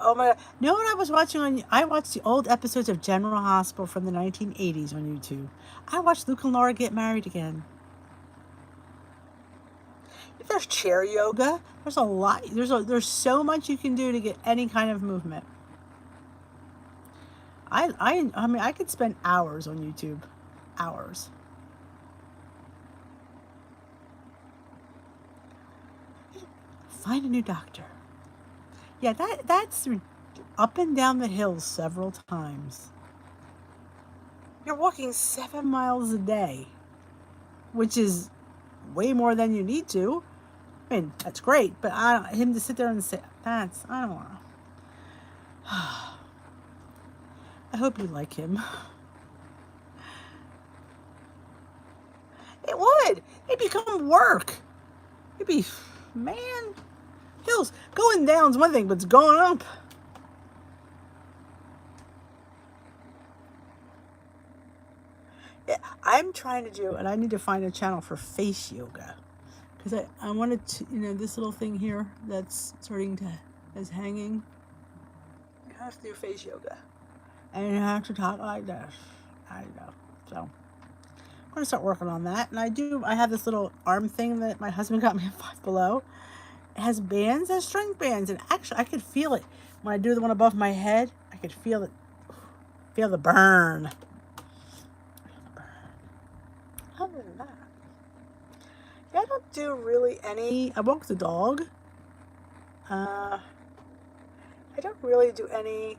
Oh my God. You know what I was watching I watched the old episodes of General Hospital from the 1980s on YouTube. I watched Luke and Laura get married again. There's chair yoga. There's a lot. There's so much you can do to get any kind of movement. I mean, I could spend hours on YouTube. Hours. Find a new doctor. Yeah, that's up and down the hills several times. You're walking 7 miles a day, which is way more than you need to. I mean, that's great, but him to sit there and say, I don't want to. I hope you like him. It would. It'd become work. It'd be, man, hills. Going down's one thing, but it's going up. Yeah, I'm trying to do, and I need to find a channel for face yoga. Because I wanted to, this little thing here that's is hanging. You have to do face yoga. And you have to talk like this. I know. So I'm going to start working on that. And I have this little arm thing that my husband got me at Five Below. It has bands, it has strength bands. And actually, I could feel it. When I do the one above my head, I could feel it. Feel the burn. Other than that, yeah, I don't do really any. I walk the dog. I don't really do any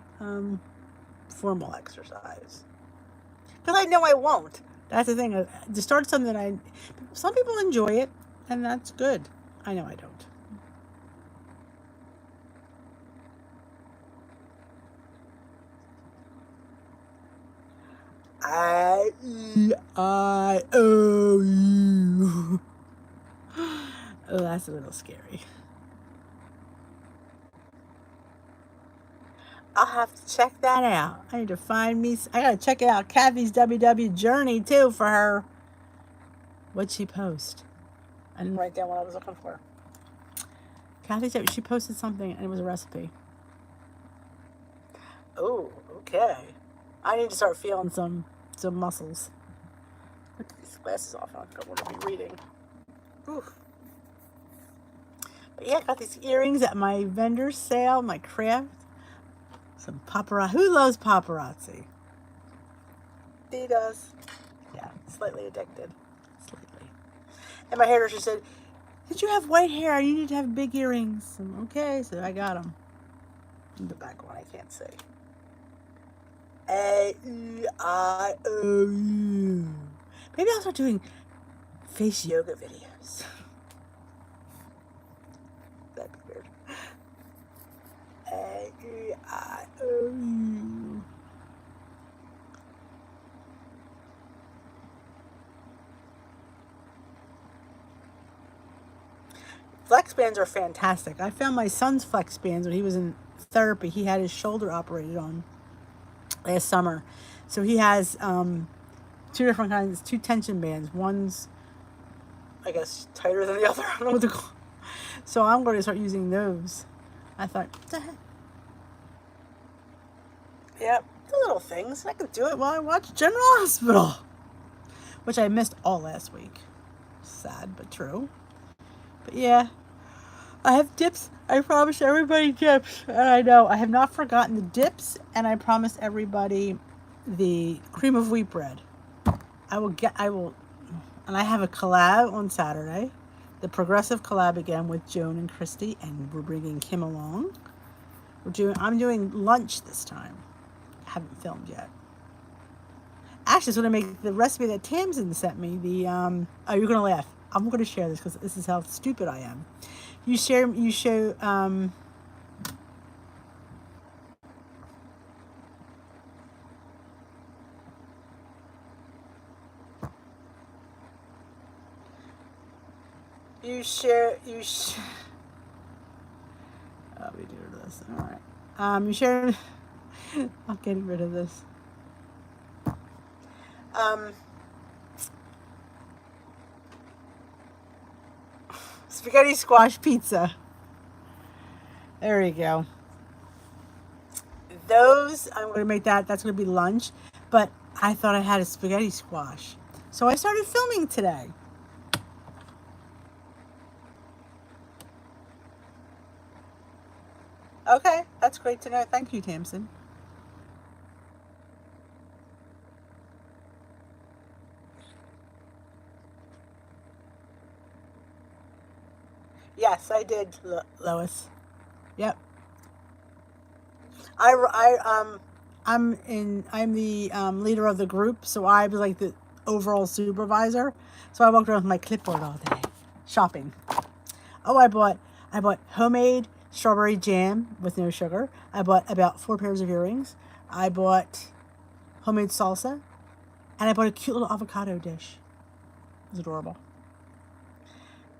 formal exercise because I know I won't. That's the thing. To start something some people enjoy it, and that's good. I know I don't. I owe you. Oh, that's a little scary. I'll have to check that out. I need to find me. I gotta check out Kathy's WW journey too for her. What'd she post? I didn't write down what I was looking for. She posted something and it was a recipe. Oh, okay. I need to start feeling some muscles. Put these glasses off. I don't want to be reading. Oof. But yeah, I got these earrings at my vendor sale, my craft. Some paparazzi. Who loves paparazzi? He does. Yeah, slightly addicted. Slightly. And my hairdresser said, "Did you have white hair? You need to have big earrings." I'm, okay, so I got them. In the back one, I can't say. A-E-I-O-U. Maybe I'll start doing face yoga videos. That'd be weird. A-E-I-O-U. Flex bands are fantastic. I found my son's flex bands when he was in therapy. He had his shoulder operated on last summer. So he has 2 different kinds, 2 tension bands. One's, I guess, tighter than the other. I don't know what to call. So I'm going to start using those. I thought, what the heck? Yep, the little things. I could do it while I watch General Hospital, which I missed all last week. Sad, but true. But yeah, I have dips. I promised everybody dips. And I know I have not forgotten the dips. And I promised everybody the cream of wheat bread. And I have a collab on Saturday. The progressive collab again with Joan and Christy. And we're bringing Kim along. I'm doing lunch this time. I haven't filmed yet. Actually, it's going to make the recipe that Tamsin sent me. Oh, you're going to laugh. I'm going to share this because this is how stupid I am. You show, you share oh, we do this. All right. You share, I'm getting rid of this. Spaghetti squash pizza. There you go. Those, I'm going to make that. That's going to be lunch. But I thought I had a spaghetti squash. So I started filming today. Okay, that's great to know. Thank you, Tamsin. Yes, I did, Lois. Yep. I'm the leader of the group, so I was like the overall supervisor. So I walked around with my clipboard all day, shopping. Oh, I bought homemade strawberry jam with no sugar. I bought about 4 pairs of earrings. I bought homemade salsa, and I bought a cute little avocado dish. It was adorable.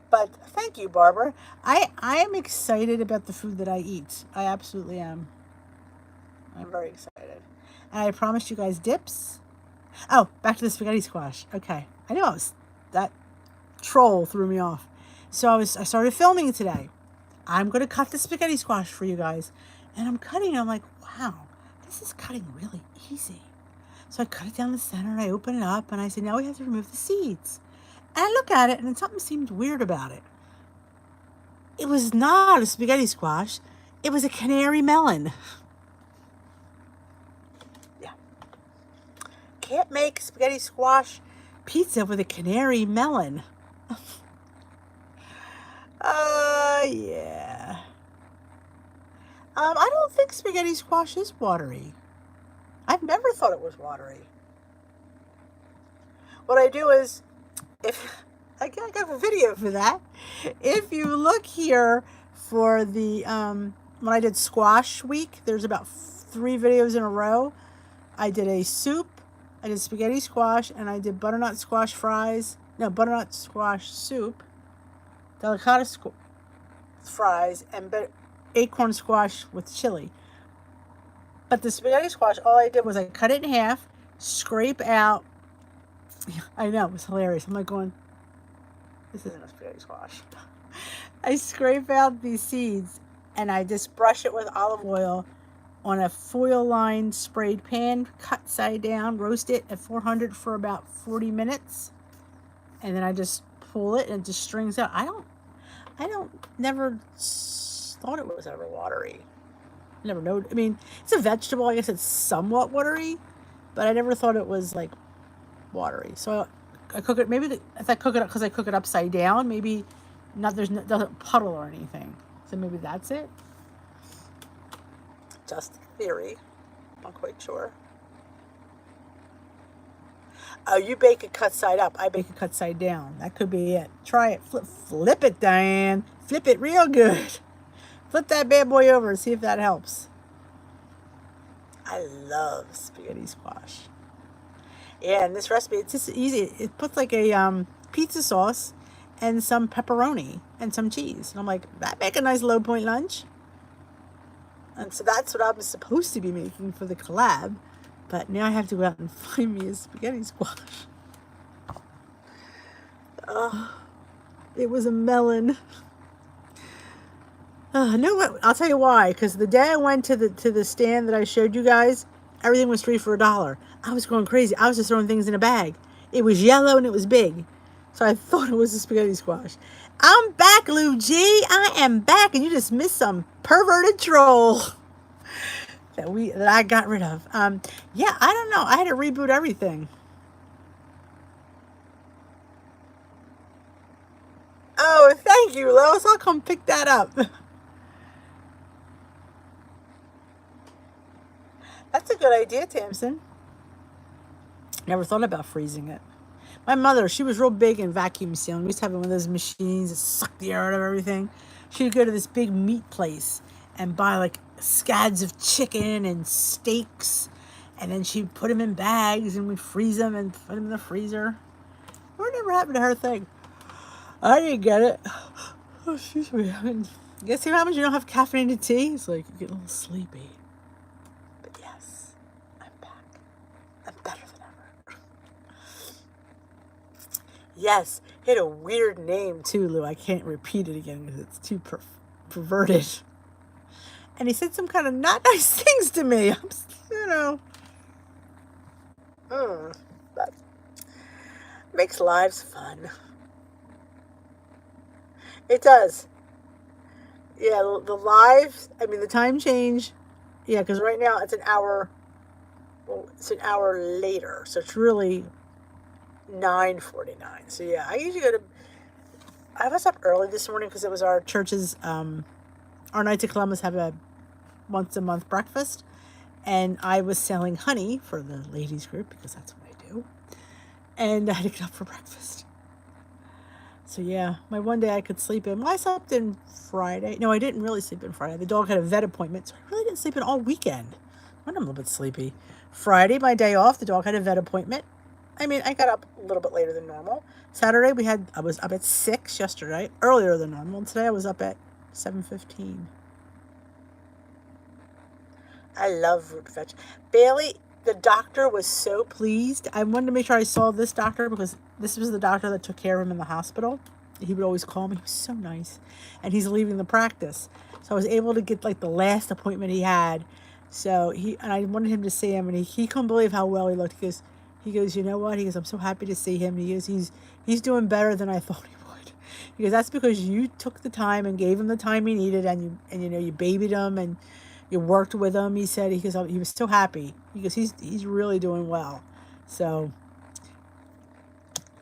But thank you, Barbara. I am excited about the food that I eat. I absolutely am. I'm very excited. And I promised you guys dips. Oh, back to the spaghetti squash. Okay. I know that troll threw me off. So I started filming today. I'm going to cut the spaghetti squash for you guys. And I'm cutting it. I'm like, wow, this is cutting really easy. So I cut it down the center and I open it up and I say, now we have to remove the seeds. And I look at it and something seemed weird about it. It was not a spaghetti squash. It was a canary melon. Yeah. Can't make spaghetti squash pizza with a canary melon. Yeah. I don't think spaghetti squash is watery. I've never thought it was watery. What I do is, if I got a video for that. If you look here for the when I did squash week, there's about 3 videos in a row. I did a soup, I did spaghetti squash, and I did butternut squash fries. No, butternut squash soup, delicata fries, and acorn squash with chili. But the spaghetti squash, all I did was I cut it in half, scrape out. I know, it was hilarious. I'm like going, this isn't a spaghetti squash. I scrape out these seeds and I just brush it with olive oil on a foil-lined sprayed pan, cut side down, roast it at 400 for about 40 minutes, and then I just pull it and it just strings out. Never thought it was ever watery. Never know. I mean, it's a vegetable. I guess it's somewhat watery, but I never thought it was like watery. So I cook it. Maybe if I cook it because I cook it upside down, maybe not. Doesn't puddle or anything. So maybe that's it. Just theory. Not quite sure. Oh, you bake it cut side up. I bake it cut side down. That could be it. Try it. Flip it, Diane. Flip it real good. Flip that bad boy over and see if that helps. I love spaghetti squash. Yeah, and this recipe, it's just easy. It puts like a pizza sauce and some pepperoni and some cheese. And I'm like, that make a nice low point lunch. And so that's what I'm supposed to be making for the collab. But now I have to go out and find me a spaghetti squash. Oh, it was a melon. No, what? I'll tell you why. Because the day I went to the stand that I showed you guys, everything was 3 for $1. I was going crazy. I was just throwing things in a bag. It was yellow and it was big. So I thought it was a spaghetti squash. I'm back, Lou G. I am back. And you just missed some perverted troll that I got rid of. Yeah, I don't know. I had to reboot everything. Oh, thank you, Lois. I'll come pick that up. That's a good idea, Tamsin. Never thought about freezing it. My mother, she was real big in vacuum sealing. We used to have one of those machines that sucked the air out of everything. She'd go to this big meat place and buy like scads of chicken and steaks, and then she'd put them in bags and we'd freeze them and put them in the freezer. Whatever happened to her thing? I didn't get it. Oh, excuse me. Guess what happens? You don't have caffeinated tea? It's like you get a little sleepy. But yes, I'm back. I'm better than ever. Yes, it had a weird name too, Lou. I can't repeat it again because it's too perverted. And he said some kind of not nice things to me. That makes lives fun. It does. Yeah, the lives, I mean, the time change. Yeah, because right now it's an hour. Well, it's an hour later. So it's really 9:49. So yeah, I usually I was up early this morning because it was our church's, our Knights of Columbus have a once a month breakfast. And I was selling honey for the ladies group because that's what I do. And I had to get up for breakfast. So yeah, my one day I could sleep in. Well, I slept in Friday. No, I didn't really sleep in Friday. The dog had a vet appointment, so I really didn't sleep in all weekend. I'm a little bit sleepy. Friday, my day off, the dog had a vet appointment. I mean, I got up a little bit later than normal. Saturday, I was up at 6 yesterday, earlier than normal. And today I was up at 7:15. I love root veg. Bailey, the doctor was so pleased. I wanted to make sure I saw this doctor because this was the doctor that took care of him in the hospital. He would always call me. He was so nice. And he's leaving the practice. So I was able to get like the last appointment he had. So I wanted him to see him, and he couldn't believe how well he looked. He goes, you know what? He goes, I'm so happy to see him. He goes, he's doing better than I thought he would. He goes, that's because you took the time and gave him the time he needed, and you babied him and you worked with him. He said, he was so happy. He goes, he's really doing well. So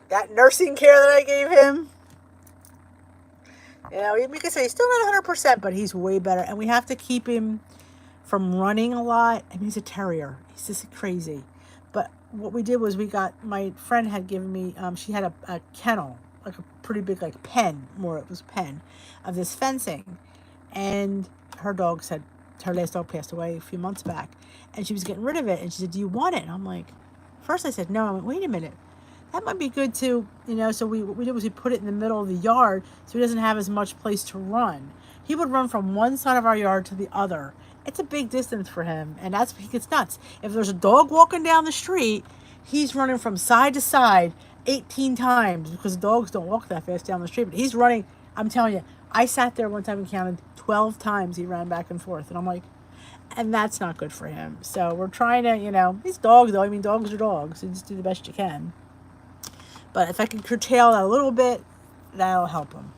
that nursing care that I gave him, we can say he's still not 100%, but he's way better. And we have to keep him from running a lot. I mean, he's a terrier. He's just crazy. But what we did was my friend had given me, she had a kennel, like a pretty big, like pen, it was pen, of this fencing. And her last dog passed away a few months back. And she was getting rid of it. And she said, do you want it? And I'm like, first I said, no. I went, wait a minute. That might be good too, so what we did was we put it in the middle of the yard so he doesn't have as much place to run. He would run from one side of our yard to the other. It's a big distance for him, and he gets nuts. If there's a dog walking down the street, he's running from side to side 18 times because dogs don't walk that fast down the street. But he's running, I'm telling you, I sat there one time and counted 12 times he ran back and forth. And I'm like, And that's not good for him. So we're trying to, he's dogs though. I mean, dogs are dogs. You just do the best you can. But if I can curtail that a little bit, that'll help him.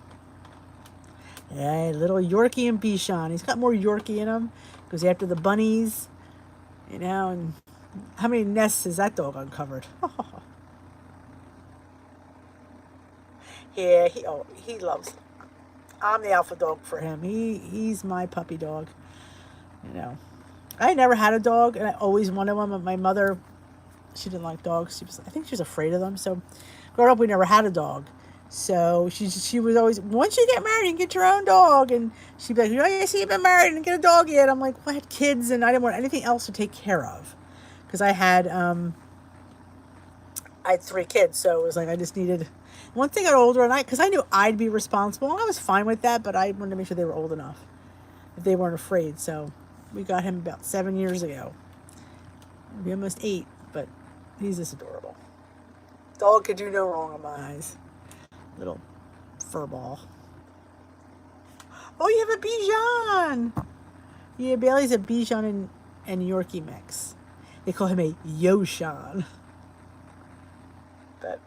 Yeah, little Yorkie and Bichon. He's got more Yorkie in him. Goes after the bunnies, and how many nests has that dog uncovered? Yeah, he loves. I'm the alpha dog for him. He's my puppy dog. I never had a dog, and I always wanted one. But my mother, she didn't like dogs. I think she was afraid of them. So, growing up, we never had a dog. So she was always, once you get married, you can get your own dog. And she'd be like, I see you've been married and get a dog yet. I'm like, well, I had kids, and I didn't want anything else to take care of, because I had 3 kids. So it was like I just needed. Once they got older, and because I knew I'd be responsible, I was fine with that. But I wanted to make sure they were old enough, if they weren't afraid. So we got him about 7 years ago. Maybe almost 8, but he's just adorable. Dog could do no wrong in my eyes. Little fur ball. Oh, you have a Bichon. Yeah, Bailey's a Bichon and Yorkie mix. They call him a Yoshan. But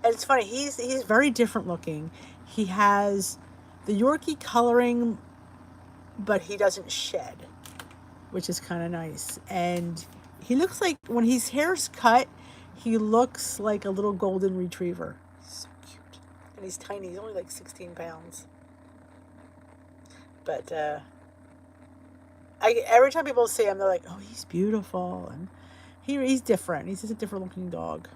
and it's funny. He's very different looking. He has the Yorkie coloring, but he doesn't shed, which is kind of nice. And he looks like, when his hair's cut, he looks like a little golden retriever. So cute. And he's tiny. He's only like 16 pounds. But every time people see him, they're like, oh, he's beautiful. And he's different. He's just a different looking dog.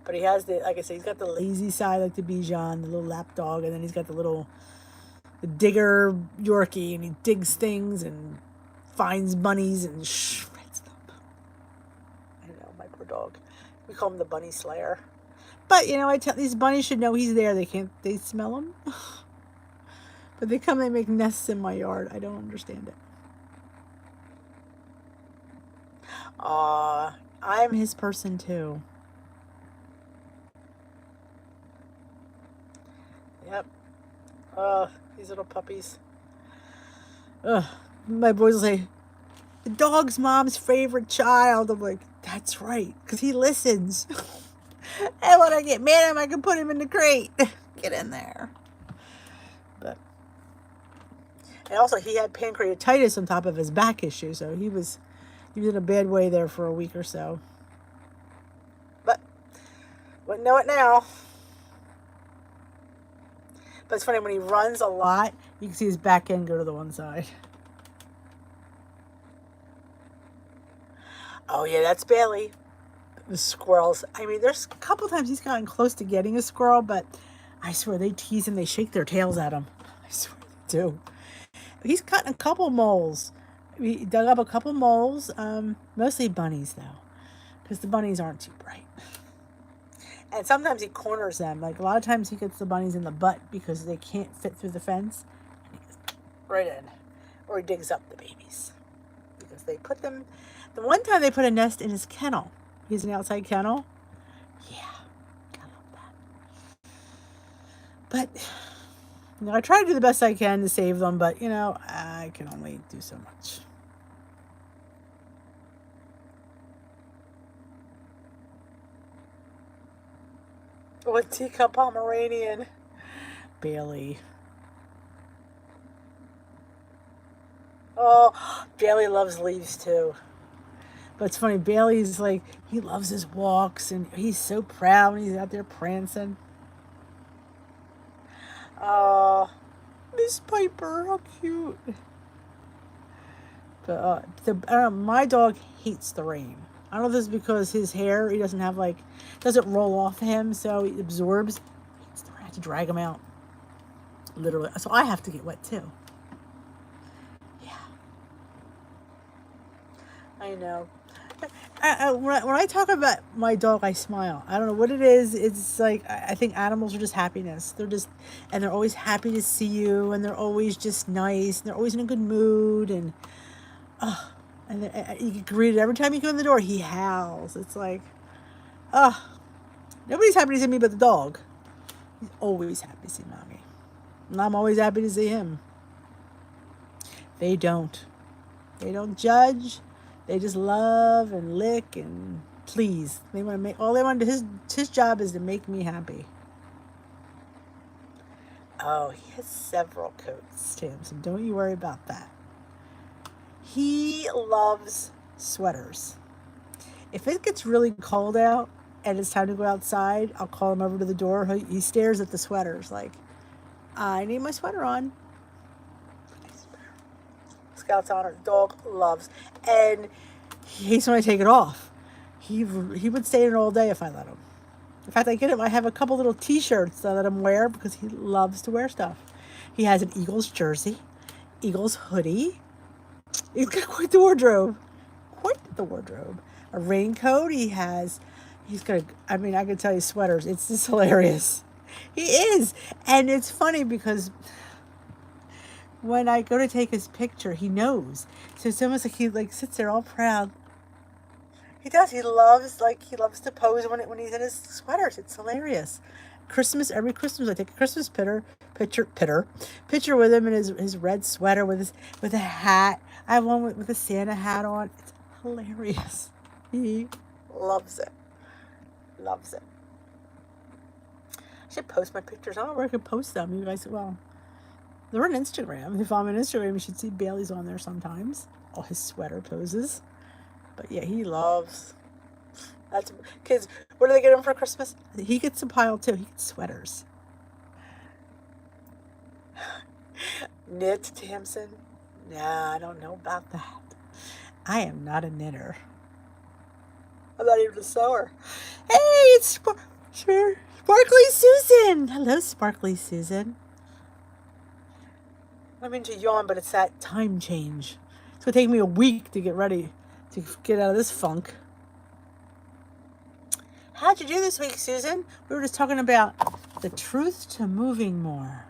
But he has like I said, he's got the lazy side like the Bichon, the little lap dog. And then he's got the digger Yorkie, and he digs things and finds bunnies and shreds them. I know, my poor dog. We call him the bunny slayer. But I tell these bunnies should know he's there. They smell him. But they make nests in my yard. I don't understand it. I'm his person too. Yep. These little puppies. My boys will say, the dog's mom's favorite child. I'm like, that's right, because he listens. And when I get mad at him, I can put him in the crate. Get in there. And also, he had pancreatitis on top of his back issue, so he was in a bad way there for a week or so. But wouldn't know it now. But it's funny, when he runs a lot, you can see his back end go to the one side. Oh yeah, that's Bailey. The squirrels. I mean, there's a couple times he's gotten close to getting a squirrel, but I swear they tease him, they shake their tails at him. I swear they do. He's cutting a couple moles. We dug up a couple moles, mostly bunnies though, because the bunnies aren't too bright. And sometimes he corners them. Like a lot of times he gets the bunnies in the butt because they can't fit through the fence. And he goes right in. Or he digs up the babies. Because they put them... The one time they put a nest in his kennel. He's an outside kennel. Yeah. I love that. But, I try to do the best I can to save them. But, I can only do so much. Oh, a teacup Pomeranian. Bailey. Oh, Bailey loves leaves too. But it's funny, Bailey's like, he loves his walks and he's so proud when he's out there prancing. Oh, Miss Piper, how cute. But I don't know, my dog hates the rain. I don't know if this is because his hair, he doesn't have doesn't roll off him, so he absorbs. I have to drag him out. Literally. So I have to get wet too. Yeah. I know. When I talk about my dog, I smile. I don't know what it is. It's like, I think animals are just happiness. And they're always happy to see you, and they're always just nice, and they're always in a good mood, and you get greeted every time you go in the door. He howls. It's like, nobody's happy to see me but the dog. He's always happy to see mommy. And I'm always happy to see him. They don't. They don't judge. They just love and lick and please. They want to make all they want to do. His job is to make me happy. Oh, he has several coats, Tamsin. Don't you worry about that. He loves sweaters. If it gets really cold out and it's time to go outside, I'll call him over to the door. He stares at the sweaters like, I need my sweater on. Scout's honor. Dog loves. And he hates when I take it off. He would stay in it all day if I let him. In fact, I have a couple little t-shirts that I let him wear because he loves to wear stuff. He has an Eagles jersey, Eagles hoodie. He's got quite the wardrobe. Quite the wardrobe. A raincoat he's got, I can tell you sweaters. It's just hilarious. He is. And it's funny because when I go to take his picture, he knows. So it's almost like he sits there all proud. He does. He loves to pose when he's in his sweaters. It's hilarious. Every Christmas I take a Christmas picture with him in his red sweater with a hat. I have one with a Santa hat on. It's hilarious. He loves it. Loves it. I should post my pictures. I don't know where I could post them. You guys, well, they're on Instagram. If I'm on Instagram, you should see Bailey's on there sometimes. All his sweater poses. But yeah, he loves. That's kids. What do they get him for Christmas? He gets a pile too. He gets sweaters. Knit, Tamsin? Nah, I don't know about that. I am not a knitter. I'm not even a sewer. Hey, it's Sparkly Susan. Hello, Sparkly Susan. I mean to yawn, but it's that time change. It's going to take me a week to get ready to get out of this funk. How'd you do this week, Susan? We were just talking about the truth to moving more.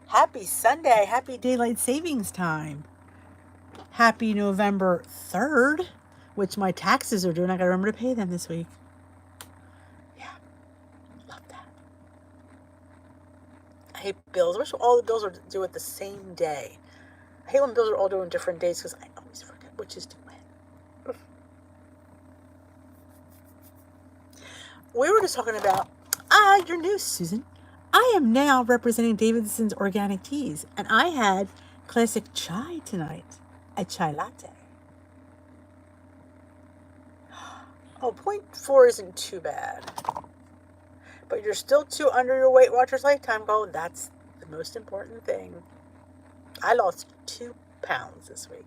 Happy Sunday. Happy Daylight Savings Time. Happy November 3rd, which my taxes are due, and I got to remember to pay them this week. Yeah, love that. I hate bills. I wish all the bills were due at the same day. I hate when bills are all due on different days because I always forget which is due when. We were just talking about, your news, Susan. I am now representing Davidson's Organic Teas, and I had classic chai tonight, a chai latte. Oh, 0.4 isn't too bad. But you're still 2 under your Weight Watchers lifetime goal. That's the most important thing. I lost 2 pounds this week,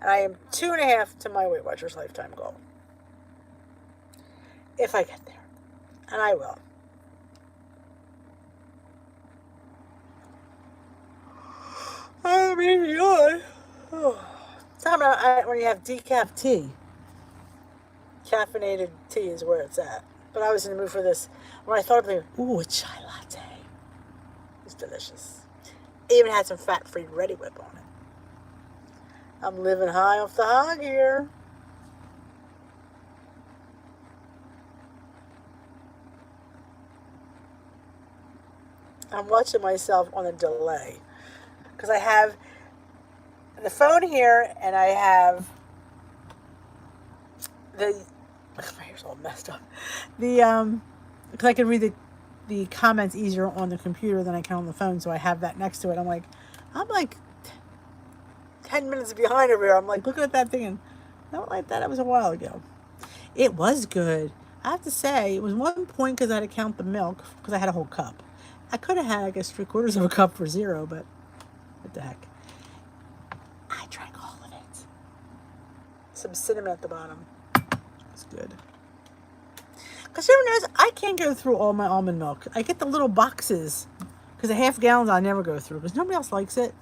and I am 2.5 to my Weight Watchers lifetime goal. If I get there. And I will. I mean, yawn. When you have decaf tea. Caffeinated tea is where it's at. But I was in the mood for this. When I thought of it, a chai latte. It's delicious. It even had some fat-free Ready Whip on it. I'm living high off the hog here. I'm watching myself on a delay because I have the phone here and I have my hair's all messed up. Because I can read the comments easier on the computer than I can on the phone, so I have that next to it. I'm like 10 minutes behind over here. I'm like looking at that thing and not like that. It was a while ago. It was good. I have to say, it was 1 point because I had to count the milk because I had a whole cup. I could have had, I guess, 3/4 of a cup for 0, but what the heck. I drank all of it. Some cinnamon at the bottom. It's good. Because who knows, I can't go through all my almond milk. I get the little boxes. Because the half gallons I never go through. Because nobody else likes it.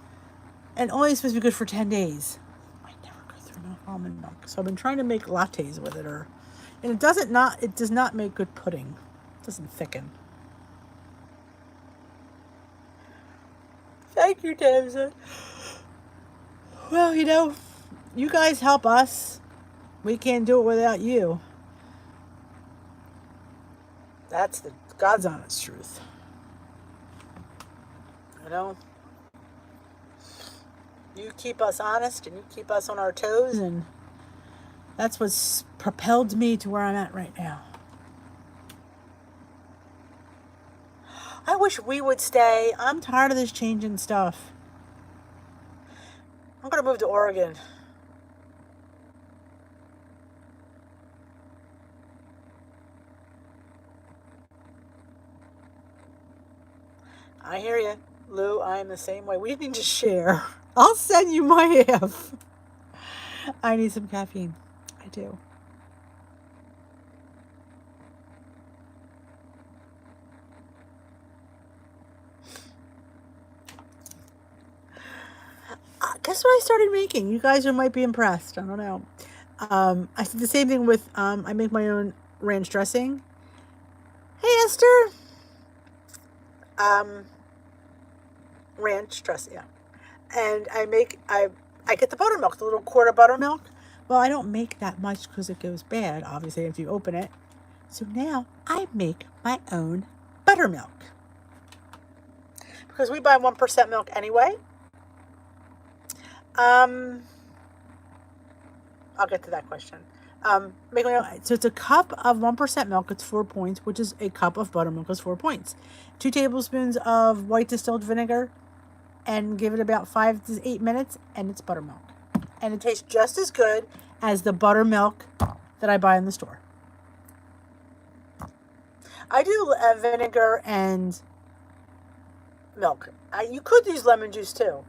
And only supposed to be good for 10 days. I never go through no almond milk. So I've been trying to make lattes with it. And it does not make good pudding. It doesn't thicken. Thank you, Tamsin. Well, you guys help us. We can't do it without you. That's the God's honest truth. You keep us honest and you keep us on our toes, and that's what's propelled me to where I'm at right now. I wish we would stay. I'm tired of this changing stuff. I'm going to move to Oregon. I hear you, Lou. I am the same way. We need to share. I'll send you my half. I need some caffeine. I do. Guess what I started making? You guys might be impressed. I don't know. I did the same thing with, I make my own ranch dressing. Hey, Esther. Ranch dressing, yeah. And I get the buttermilk, the little quart of buttermilk. Well, I don't make that much because it goes bad, obviously, if you open it. So now I make my own buttermilk. Because we buy 1% milk anyway. I'll get to that question. So it's a cup of 1% milk. It's 4 points, which is a cup of buttermilk is 4 points. 2 tablespoons of white distilled vinegar, and give it about 5 to 8 minutes, and it's buttermilk. And it tastes just as good as the buttermilk that I buy in the store. I do vinegar and milk. You could use lemon juice too.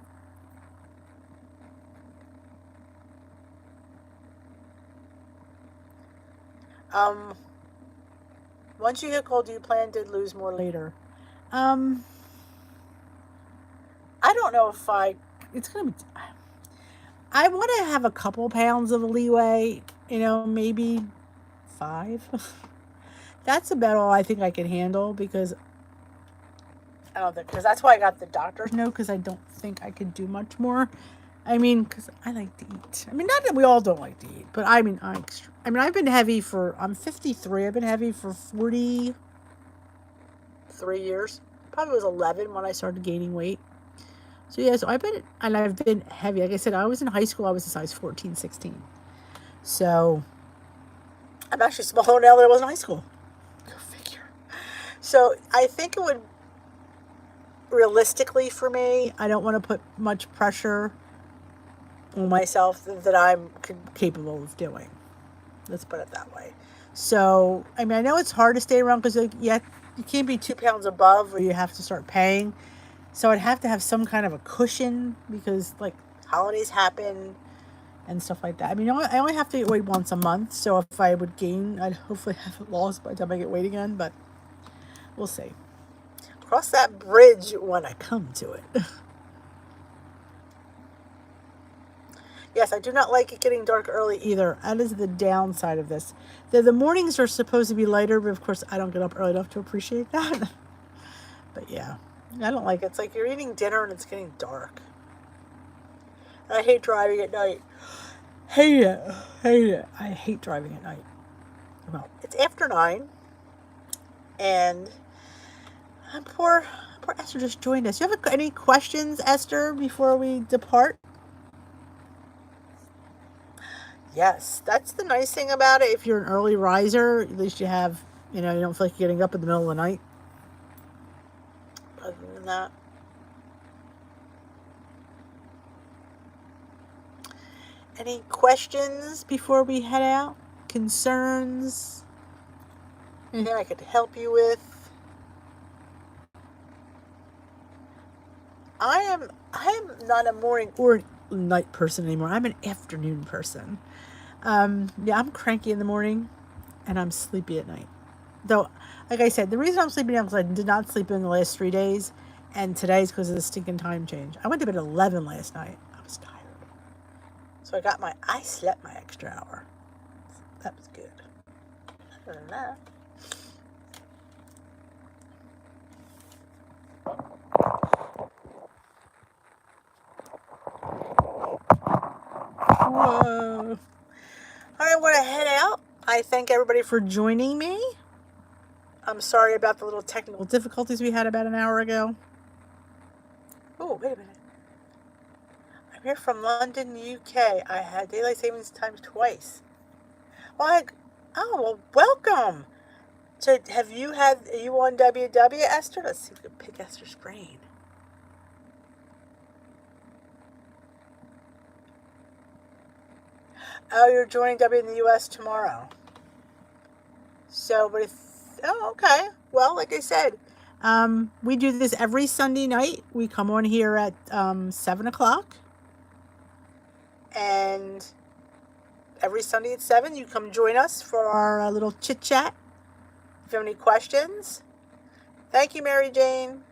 Once you get cold, do you plan to lose more later? I don't know if it's going to be, I want to have a couple pounds of leeway, maybe 5. That's about all I think I can handle, because that's why I got the doctor's note, because I don't think I could do much more. Because I like to eat. Not that we all don't like to eat, but I've been heavy I'm 53. I've been heavy for 43 years. Probably was 11 when I started gaining weight. So yeah, I've been heavy. Like I said, I was in high school. I was a size 14, 16. So I'm actually smaller now than I was in high school. Go figure. So I think it would, realistically for me, I don't want to put much pressure on myself that I'm capable of doing. Let's put it that way. So, I know it's hard to stay around, because you can't be 2 pounds above, or you have to start paying. So I'd have to have some kind of a cushion, because holidays happen and stuff like that. I only have to get weight once a month. So if I would gain, I'd hopefully have it lost by the time I get weight again, but we'll see. Cross that bridge when I come to it. Yes, I do not like it getting dark early either. That is the downside of this. The mornings are supposed to be lighter, but of course I don't get up early enough to appreciate that. But yeah, I don't like it. It's like you're eating dinner and it's getting dark. I hate driving at night. Hate it. I hate driving at night. Well, it's after 9, and poor Esther just joined us. You have any questions, Esther, before we depart? Yes, that's the nice thing about it. If you're an early riser, at least you have, you don't feel like you're getting up in the middle of the night. Other than that, any questions before we head out? Concerns? Anything I could help you with? I am not a morning or night person anymore. I'm an afternoon person. I'm cranky in the morning, and I'm sleepy at night. Though, like I said, the reason I'm sleeping now is because I did not sleep in the last 3 days, and today's because of the stinking time change. I went to bed at 11 last night. I was tired. So I slept my extra hour. That was good. Other than that, whoa. I want to head out. I thank everybody for joining me. I'm sorry about the little technical difficulties we had about an hour ago. Oh, wait a minute. I'm here from London, UK. I had daylight savings time twice. Well, well, welcome. So, are you on WW, Esther? Let's see if we can pick Esther's brain. Oh, you're joining W in the US tomorrow. So, okay. Well, like I said, we do this every Sunday night. We come on here at 7 o'clock. And every Sunday at 7, you come join us for our little chit chat. If you have any questions, thank you, Mary Jane,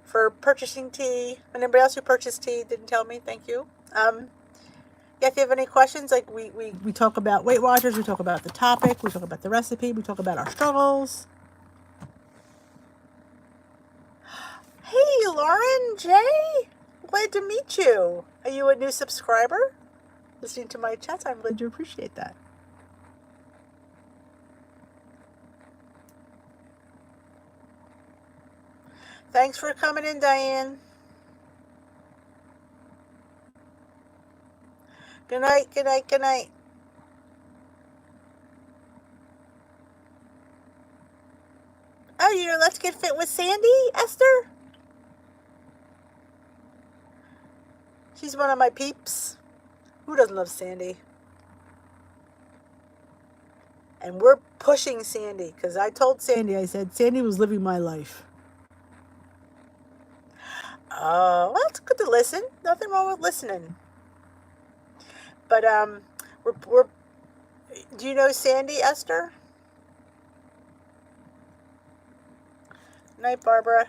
for purchasing tea. And anybody else who purchased tea didn't tell me, thank you. Yeah, if you have any questions, like we talk about Weight Watchers, we talk about the topic, we talk about the recipe, we talk about our struggles. Hey, Lauren, Jay, glad to meet you. Are you a new subscriber? Listening to my chats, I'm glad you appreciate that. Thanks for coming in, Diane. Good night, good night, good night. Oh, you're Let's Get Fit with Sandy, Esther? She's one of my peeps. Who doesn't love Sandy? And we're pushing Sandy, because I told Sandy, I said, Sandy was living my life. Oh, well, it's good to listen. Nothing wrong with listening. But, do you know Sandy, Esther? Night, Barbara.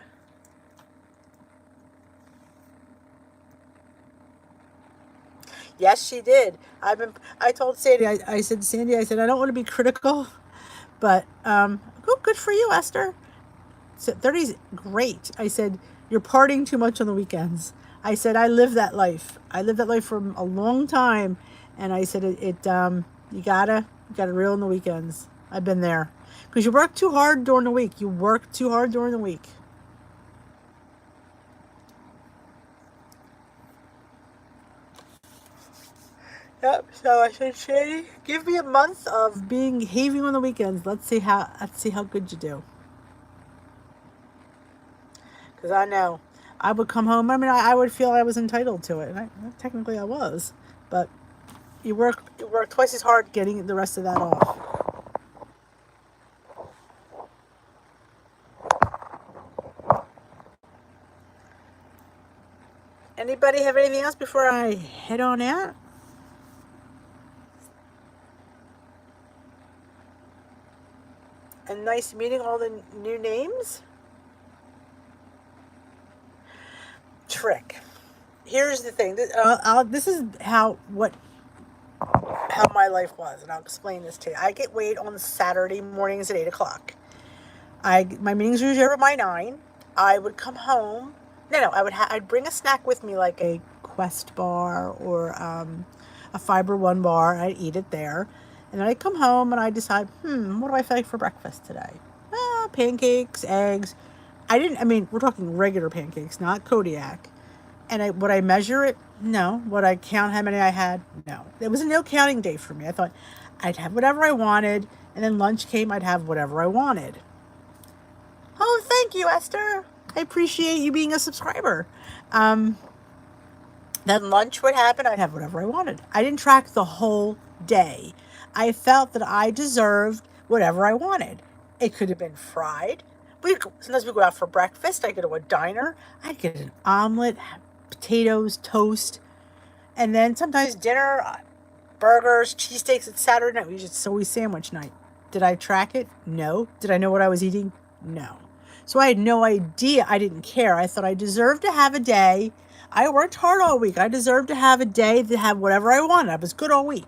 Yes, she did. I told Sandy, I said, Sandy, I don't want to be critical, but, good for you, Esther. So 30's great. I said, you're partying too much on the weekends. I said, I live that life. I lived that life for a long time. And I said, you gotta reel in the weekends. I've been there. Because you work too hard during the week. Yep. So I said, Shady, give me a month of behaving on the weekends. Let's see how good you do. Because I know I would come home. I mean, I would feel I was entitled to it, and technically I was. But you work twice as hard getting the rest of that off. Anybody have anything else before I head on out? And nice meeting all the new names. Trick. Here's the thing. This is how my life was, and I'll explain this to you. I get weighed on Saturday mornings at 8 o'clock. My meetings are usually over by 9. I would come home. I'd bring a snack with me, like a Quest bar or a Fiber One bar. I'd eat it there. And then I'd come home and I'd decide, what do I feel like for breakfast today? Pancakes, eggs. We're talking regular pancakes, not Kodiak. And would I measure it? No. Would I count how many I had? No. It was a no counting day for me. I thought I'd have whatever I wanted, and then lunch came, I'd have whatever I wanted. Oh, thank you, Esther. I appreciate you being a subscriber. Then lunch would happen, I'd have whatever I wanted. I didn't track the whole day. I felt that I deserved whatever I wanted. It could have been fried. Sometimes we go out for breakfast. I go to a diner. I'd get an omelet, potatoes, toast, and then sometimes dinner, burgers, cheesesteaks. It's Saturday night. It's always sandwich night. Did I track it? No. Did I know what I was eating? No. So I had no idea. I didn't care. I thought I deserved to have a day. I worked hard all week. I deserved to have a day to have whatever I wanted. I was good all week.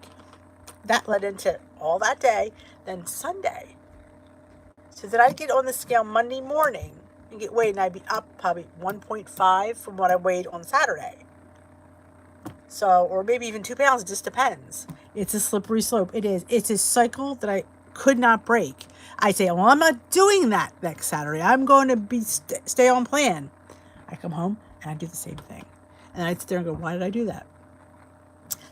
That led into all that day. Then Sunday. So then I'd get on the scale Monday morning and get weighed, and I'd be up probably 1.5 from what I weighed on Saturday. So, or maybe even 2 pounds, it just depends. It's a slippery slope. It is. It's a cycle that I could not break. I say, well, I'm not doing that next Saturday. I'm going to stay on plan. I come home and I do the same thing. And I'd sit there and go, why did I do that?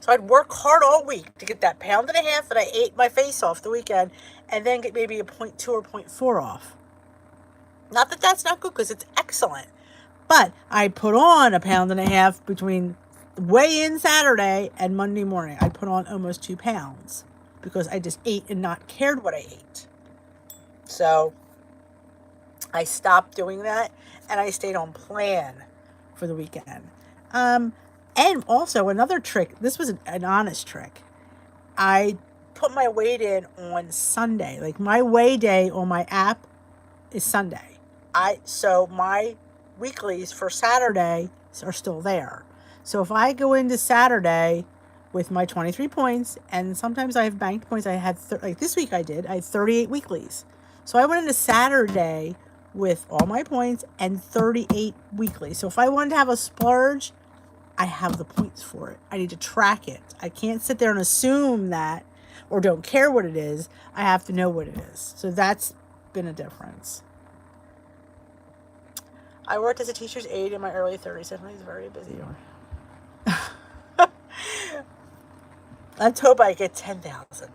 So I'd work hard all week to get that pound and a half that I ate my face off the weekend, and then get maybe a 0.2 or 0.4 off. Not that that's not good, because it's excellent. But I put on a pound and a half between weigh-in Saturday and Monday morning. I put on almost 2 pounds because I just ate and not cared what I ate. So I stopped doing that, and I stayed on plan for the weekend. And also another trick, this was an honest trick. I put my weight in on Sunday. Like, my weigh day on my app is Sunday. So my weeklies for Saturday are still there. So if I go into Saturday with my 23 points, and sometimes I have banked points, I had, like this week I had 38 weeklies. So I went into Saturday with all my points and 38 weeklies. So if I wanted to have a splurge, I have the points for it. I need to track it. I can't sit there and assume that, or don't care what it is. I have to know what it is. So that's been a difference. I worked as a teacher's aide in my early 30s. Definitely was very busy. Let's hope I get 10,000.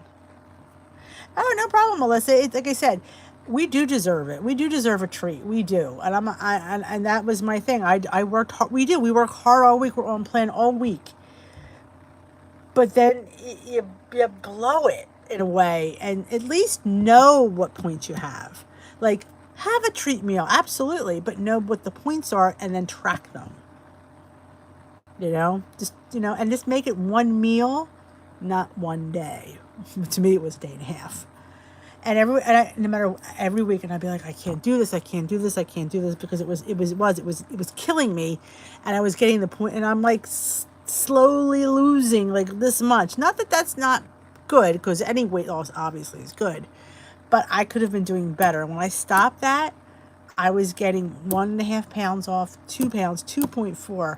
Oh, no problem, Melissa. It's like I said, we do deserve it. We do deserve a treat. We do. And that was my thing. I worked hard. We work hard all week. We're on plan all week. But then you blow it in a way, and at least know what points you have. Like, have a treat meal, absolutely, but know what the points are and then track them. And just make it one meal, not one day. To me, it was a day and a half. And no matter every week, and I'd be like, I can't do this, because it was killing me, and I was getting the point, and I'm like slowly losing like this much. Not that that's not good, because any weight loss obviously is good, but I could have been doing better. When I stopped that, I was getting 1.5 pounds off, 2 pounds, 2.4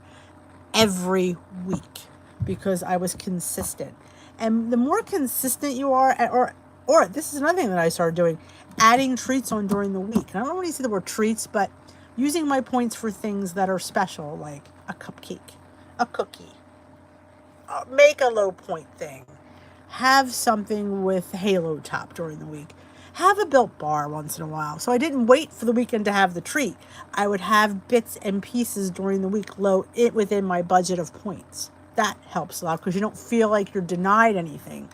every week, because I was consistent. And the more consistent you are, or this is another thing that I started doing, adding treats on during the week. And I don't want to say the word treats, but using my points for things that are special, like a cupcake, a cookie, make a low point thing, have something with halo top during the week, have a Built Bar once in a while. So I didn't wait for the weekend to have the treat. I would have bits and pieces during the week within my budget of points. That helps a lot, because you don't feel like you're denied anything.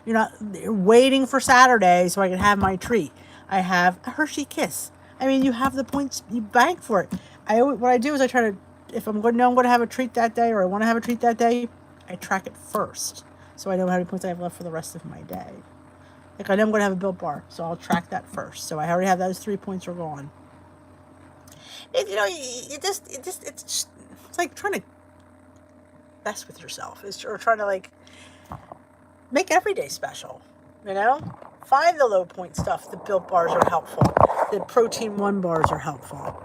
You're not waiting for Saturday so I can have my treat. I have a Hershey Kiss. I mean, you have the points, you bank for it. What I do is I try to, if I'm going to have a treat that day, or I want to have a treat that day, I track it first, so I know how many points I have left for the rest of my day. Like, I know I'm going to have a Built Bar, so I'll track that first. So I already have those 3 points are gone. It's like trying to mess with yourself, or trying to like make every day special. Find the low point stuff. The Built Bars are helpful. The Protein 1 bars are helpful.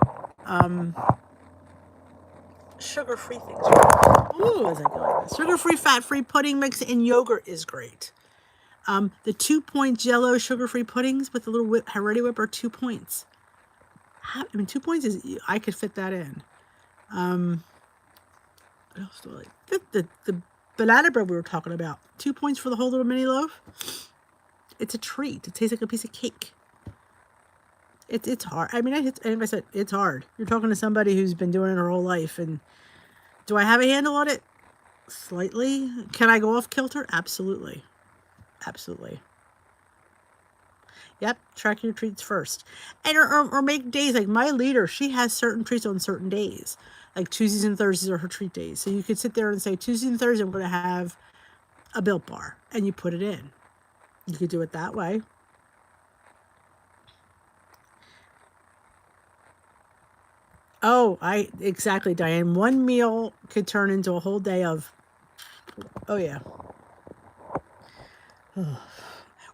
Sugar-free things. Ooh, as I go like this. Sugar-free, fat-free pudding mix in yogurt is great. The 2-point Jell-O sugar-free puddings with a little Ready Whip are 2 points. 2 points is, I could fit that in. What else do I like? The banana bread we were talking about. 2 points for the whole little mini loaf. It's a treat. It tastes like a piece of cake. It's hard. I mean, I said it's hard. You're talking to somebody who's been doing it her whole life, and do I have a handle on it? Slightly. Can I go off kilter? Absolutely. Absolutely. Yep, track your treats first. And or make days. Like my leader, she has certain treats on certain days. Like Tuesdays and Thursdays are her treat days. So you could sit there and say, Tuesday and Thursday, I'm going to have a Built Bar. And you put it in. You could do it that way. Oh, exactly, Diane. One meal could turn into a whole day of, oh yeah.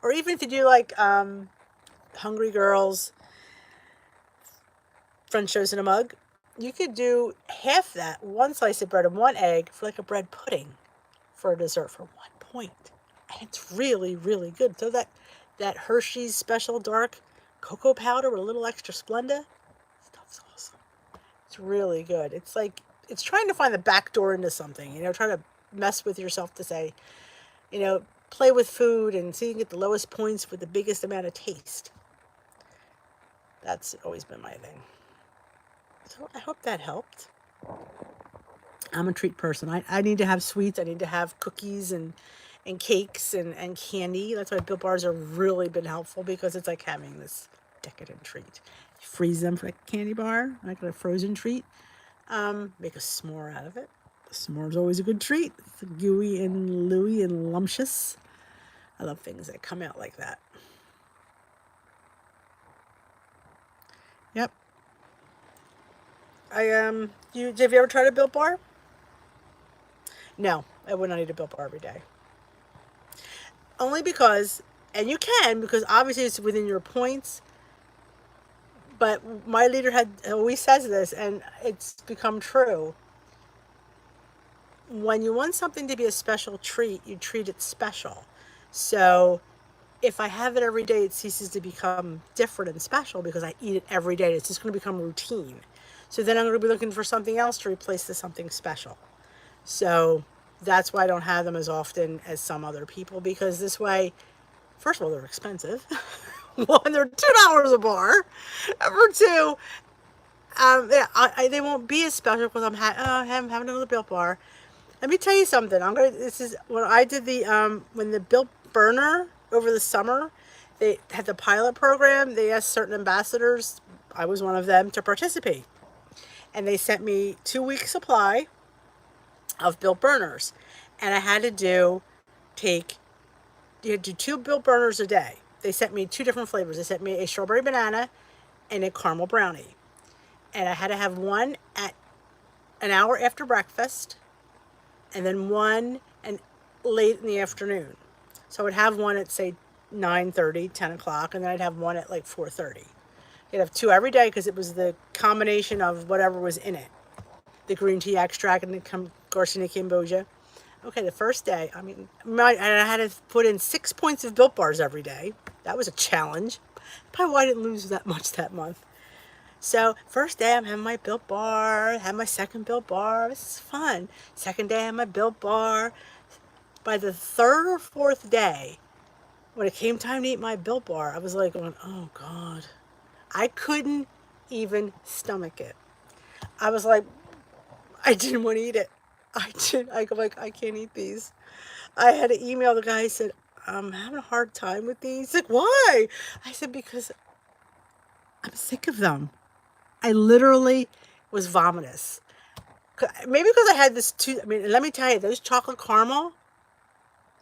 Or even if you do like Hungry Girls, French toast in a mug, you could do half that, 1 slice of bread and 1 egg for like a bread pudding for a dessert for 1 point. And it's really, really good. So that Hershey's special dark cocoa powder with a little extra Splenda, stuff's awesome. It's really good. It's like it's trying to find the back door into something, trying to mess with yourself to say, play with food and see you can get the lowest points with the biggest amount of taste. That's always been my thing. So I hope that helped. I'm a treat person. I need to have sweets. I need to have cookies and cakes and candy. That's why Built Bars are really been helpful, because it's like having this decadent treat. You freeze them for a candy bar, like a frozen treat. Make a s'more out of it. The s'more is always a good treat. It's gooey and looey and lumptious. I love things that come out like that. Yep. Have you ever tried a Built Bar? No, I would not eat a Built Bar every day. Only because, and you can, because obviously it's within your points. But my leader always says this, and it's become true. When you want something to be a special treat, you treat it special. So if I have it every day, it ceases to become different and special, because I eat it every day. It's just going to become routine. So then I'm going to be looking for something else to replace the something special. So that's why I don't have them as often as some other people, because this way, first of all, they're expensive. One, they're $2 a bar. Number two, they won't be as special because I'm having another Built Bar. Let me tell you something. This is when I did when the Built Burner over the summer, they had the pilot program. They asked certain ambassadors, I was one of them, to participate. And they sent me 2 week supply of Built Burners. And I had to do 2 Built Burners a day. They sent me 2 different flavors. They sent me a strawberry banana and a caramel brownie. And I had to have one at an hour after breakfast, and then one late in the afternoon. So I would have one at, say, 9:30, 10 o'clock, and then I'd have one at like 4:30. I'd have 2 every day, because it was the combination of whatever was in it. The green tea extract and the Garcinia Cambogia. Okay, the first day, I had to put in 6 points of Built Bars every day. That was a challenge. Probably why I didn't lose that much that month. So first day I'm having my Built Bar, have my second Built Bar. This is fun. Second day I have my Built Bar. By the third or fourth day, when it came time to eat my Built Bar, I was like going, oh God. I couldn't even stomach it. I was like, I didn't want to eat it. I go like, I can't eat these. I had to email the guy. He said, I'm having a hard time with these. He's like, why? I said, because I'm sick of them. I literally was vomitous. Maybe because I had this let me tell you, those chocolate caramel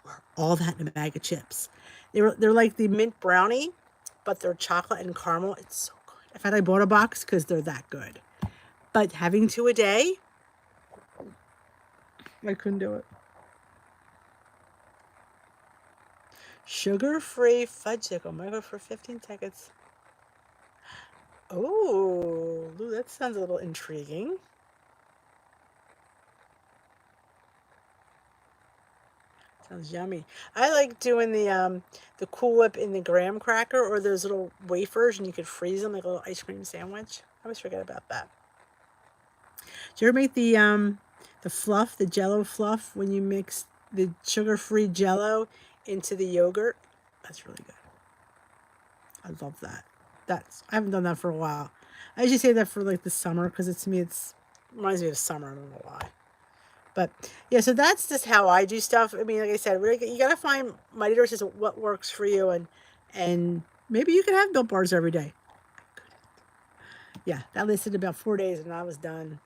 were all that in a bag of chips. They're like the mint brownie, but they're chocolate and caramel. It's so good. In fact, I bought a box because they're that good. But having 2 a day, I couldn't do it. Sugar-free fudge oh my God, for 15 seconds. Oh, that sounds a little intriguing. Sounds yummy. I like doing the Cool Whip in the graham cracker, or those little wafers, and you could freeze them like a little ice cream sandwich. I always forget about that. Do you ever make the fluff, the Jello fluff, when you mix the sugar-free Jello into the yogurt? That's really good. I love that. I haven't done that for a while. I usually say that for like the summer, because it reminds me of summer. I don't know why. But yeah, so that's just how I do stuff. Like I said, you gotta find, my leader says, what works for you, and maybe you can have Built Bars every day. Yeah, that lasted about 4 days, and I was done.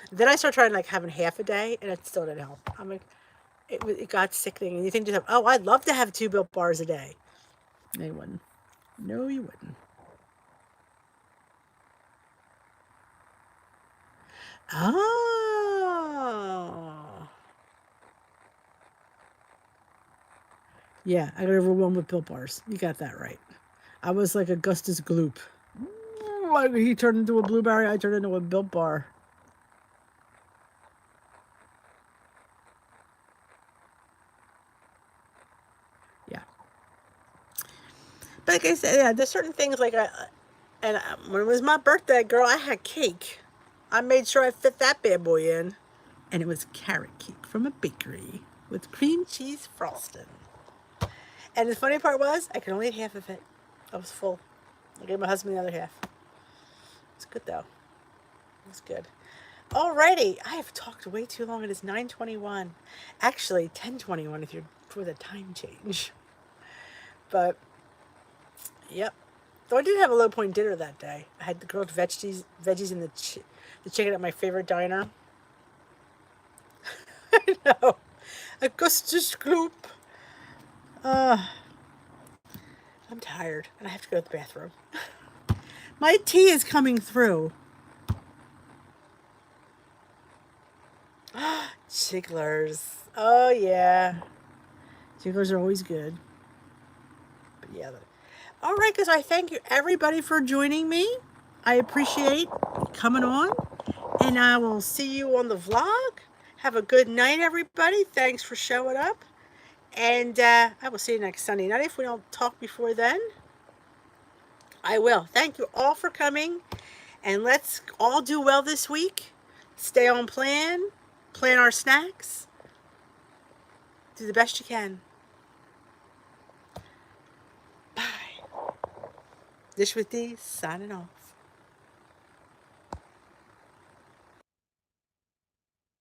Then I started trying like having half a day, and it still didn't help. It got sickening, and you think to yourself, oh, I'd love to have 2 Built Bars a day. No, you wouldn't. No, you wouldn't. Oh. Yeah, I got overwhelmed with Built Bars. You got that right. I was like Augustus Gloop. He turned into a blueberry, I turned into a Built Bar. Yeah. But like I said, yeah, there's certain things like when it was my birthday, girl, I had cake. I made sure I fit that bad boy in. And it was carrot cake from a bakery with cream cheese frosting. And the funny part was, I could only eat half of it. I was full. I gave my husband the other half. It's good though. It's good. Alrighty, I have talked way too long. It is 9:21. Actually, 10:21 if you're for the time change. But, yep. Though I did have a low point dinner that day. I had the grilled veggies and the chicken at my favorite diner. I know. Augustus Gloop. I'm tired and I have to go to the bathroom. My tea is coming through. Chicklers. Oh, yeah. Chicklers are always good. But yeah. All right, guys. I thank you, everybody, for joining me. I appreciate coming on. And I will see you on the vlog. Have a good night, everybody. Thanks for showing up. And I will see you next Sunday night. If we don't talk before then, I will. Thank you all for coming. And let's all do well this week. Stay on plan. Plan our snacks. Do the best you can. Bye. Dish with D, signing off.